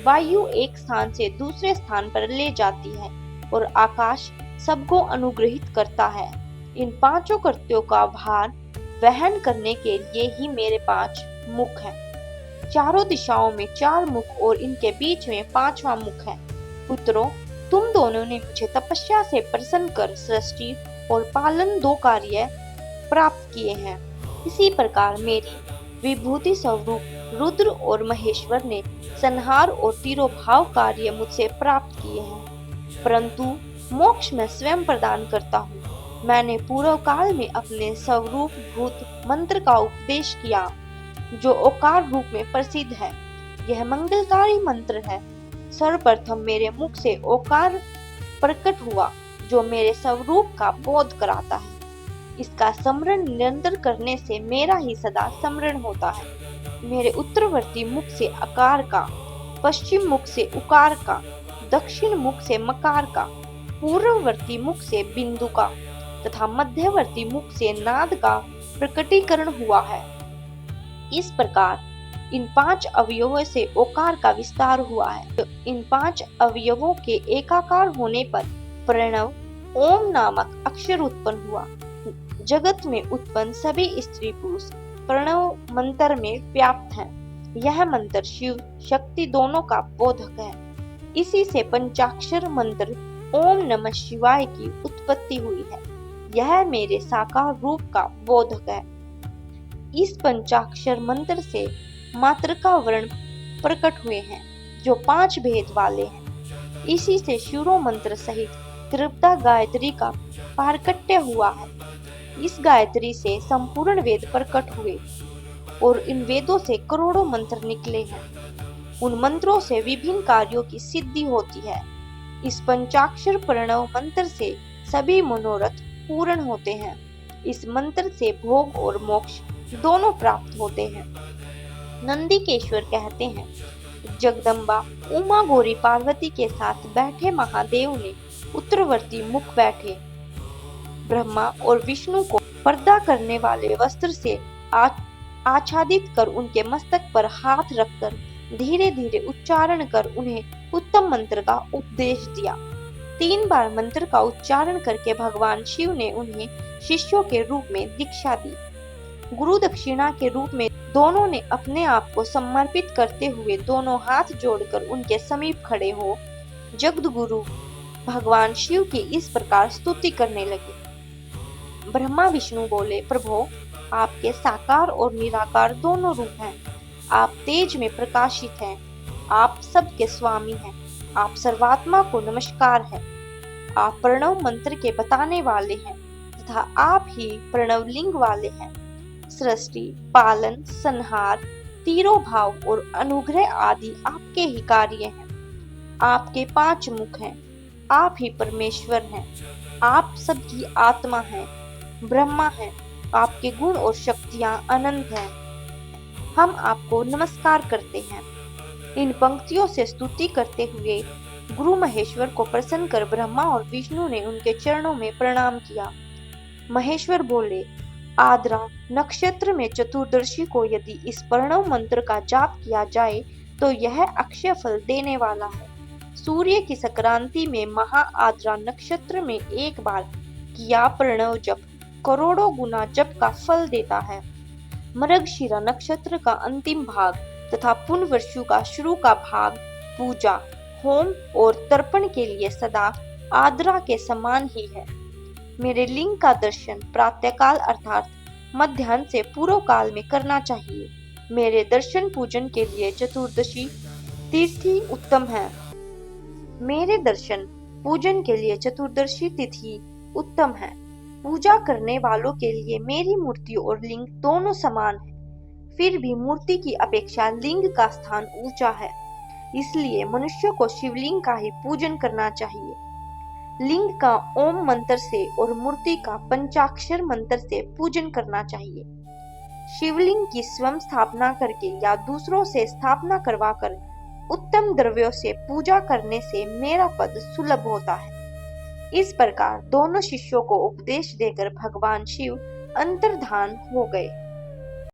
वायु एक स्थान से दूसरे स्थान पर ले जाती है और आकाश सबको अनुग्रहित करता है। इन 5 कृत्यों का भार वहन करने के लिए ही मेरे 5 मुख हैं। चारों दिशाओं में 4 मुख और इनके बीच में 5वां मुख है। पुत्रों, तुम दोनों ने मुझे तपस्या से प्रसन्न कर सृष्टि और पालन 2 कार्य प्राप्त किए हैं। इसी प्रकार मेरी विभूति स्वरूप रुद्र और महेश्वर ने संहार और तिरोभाव कार्य मुझसे प्राप्त किए हैं, परंतु मोक्ष मैं स्वयं प्रदान करता हूँ। मैंने पूर्व काल में अपने स्वरूप भूत मंत्र का उपदेश किया जो ओकार रूप में प्रसिद्ध है। यह मंगलकारी मंत्र है। सर्वप्रथम मेरे मुख से ओकार प्रकट हुआ जो मेरे स्वरूप का बोध कराता है। इसका स्मरण निरंतर करने से मेरा ही सदा स्मरण होता है। मेरे उत्तरवर्ती मुख से अकार का, पश्चिम मुख से उकार का, दक्षिण मुख से मकार का, पूर्ववर्ती मुख से बिंदु का तथा मध्यवर्ती मुख से नाद का प्रकटीकरण हुआ है। इस प्रकार इन 5 अवयवों से ओकार का विस्तार हुआ है। तो इन 5 अवयवों के एकाकार होने पर प्रणव ओम नामक अक्षर उत्पन्न हुआ। जगत में उत्पन्न सभी स्त्री पुरुष प्रणव मंत्र में व्याप्त हैं। यह मंत्र शिव शक्ति दोनों का बोधक है। इसी से पंचाक्षर मंत्र ओम नमः शिवाय की उत्पत्ति हुई है। यह मेरे साकार रूप का बोधक है। इस पंचाक्षर मंत्र से मातृका वर्ण प्रकट हुए हैं। जो 5 भेद वाले हैं। इसी से शिरो मंत्र सहित त्रिपदा गायत्री का पारकट्य हुआ है। इस गायत्री से संपूर्ण वेद प्रकट हुए और इन वेदों से करोड़ों मंत्र निकले हैं। उन मंत्रों से विभिन्न कार्यों की सिद्धि होती है। इस पंचाक्षर प्रणव मंत्र से सभी मनोरथ पूर्ण होते हैं। इस मंत्र से भोग और मोक्ष दोनों प्राप्त होते हैं। नंदिकेश्वर कहते हैं, जगदम्बा उमा गौरी पार्वती के साथ बैठे महादेव ने उत्तरवर्ती मुख बैठे ब्रह्मा और विष्णु को पर्दा करने वाले वस्त्र से आच्छादित कर उनके मस्तक पर हाथ रखकर धीरे धीरे उच्चारण कर उन्हें उत्तम मंत्र का उपदेश दिया। 3 बार मंत्र का उच्चारण करके भगवान शिव ने उन्हें शिष्यों के रूप में दीक्षा दी। गुरु दक्षिणा के रूप में दोनों ने अपने आप को समर्पित करते हुए दोनों हाथ जोड़कर उनके समीप खड़े हो जगत गुरु भगवान शिव की इस प्रकार स्तुति करने लगे। ब्रह्मा विष्णु बोले, प्रभो, आपके साकार और निराकार दोनों रूप हैं। आप तेज में प्रकाशित हैं। आप सबके स्वामी हैं। आप सर्वात्मा को नमस्कार है। आप प्रणव मंत्र के बताने वाले हैं तथा आप ही प्रणव लिंग वाले हैं। सृष्टि, पालन, संहार, तिरोभाव और अनुग्रह आदि आपके ही कार्य हैं। आपके 5 मुख हैं। आप ही परमेश्वर हैं। आप सबकी आत्मा हैं, ब्रह्मा हैं। आपके गुण और शक्तियां अनंत हैं। हम आपको नमस्कार करते हैं। इन पंक्तियों से स्तुति करते हुए गुरु महेश्वर को प्रसन्न कर ब्रह्मा और विष्णु ने उनके चरणों में प्रणाम किया। महेश्वर बोले, आद्रा नक्षत्र में चतुर्दशी को यदि इस प्रणव मंत्र का जाप किया जाए तो यह अक्षय फल देने वाला है। सूर्य की संक्रांति में महा आद्रा नक्षत्र में एक बार किया प्रणव जप करोड़ों गुना जप का फल देता है। मृगशिरा नक्षत्र का अंतिम भाग तथा पुनर्वसु का शुरू का भाग पूजा, होम और तर्पण के लिए सदा आद्रा के समान ही है। मेरे लिंग का दर्शन प्रातःकाल अर्थात मध्याह्न से पूर्व काल में करना चाहिए। मेरे दर्शन पूजन के लिए चतुर्दशी तिथि उत्तम है। मेरे दर्शन पूजन के लिए चतुर्दशी तिथि उत्तम है। पूजा करने वालों के लिए मेरी मूर्ति और लिंग दोनों समान है। फिर भी मूर्ति की अपेक्षा लिंग का स्थान ऊंचा है, इसलिए मनुष्य को शिवलिंग का ही पूजन करना चाहिए। लिंग का ओम मंत्र से और मूर्ति का पंचाक्षर मंत्र से पूजन करना चाहिए। शिवलिंग की स्वयं स्थापना करके या दूसरों से स्थापना करवाकर उत्तम द्रव्यों से पूजा करने से मेरा पद सुलभ होता है। इस प्रकार दोनों शिष्यों को उपदेश देकर भगवान शिव अंतर्धान हो गए।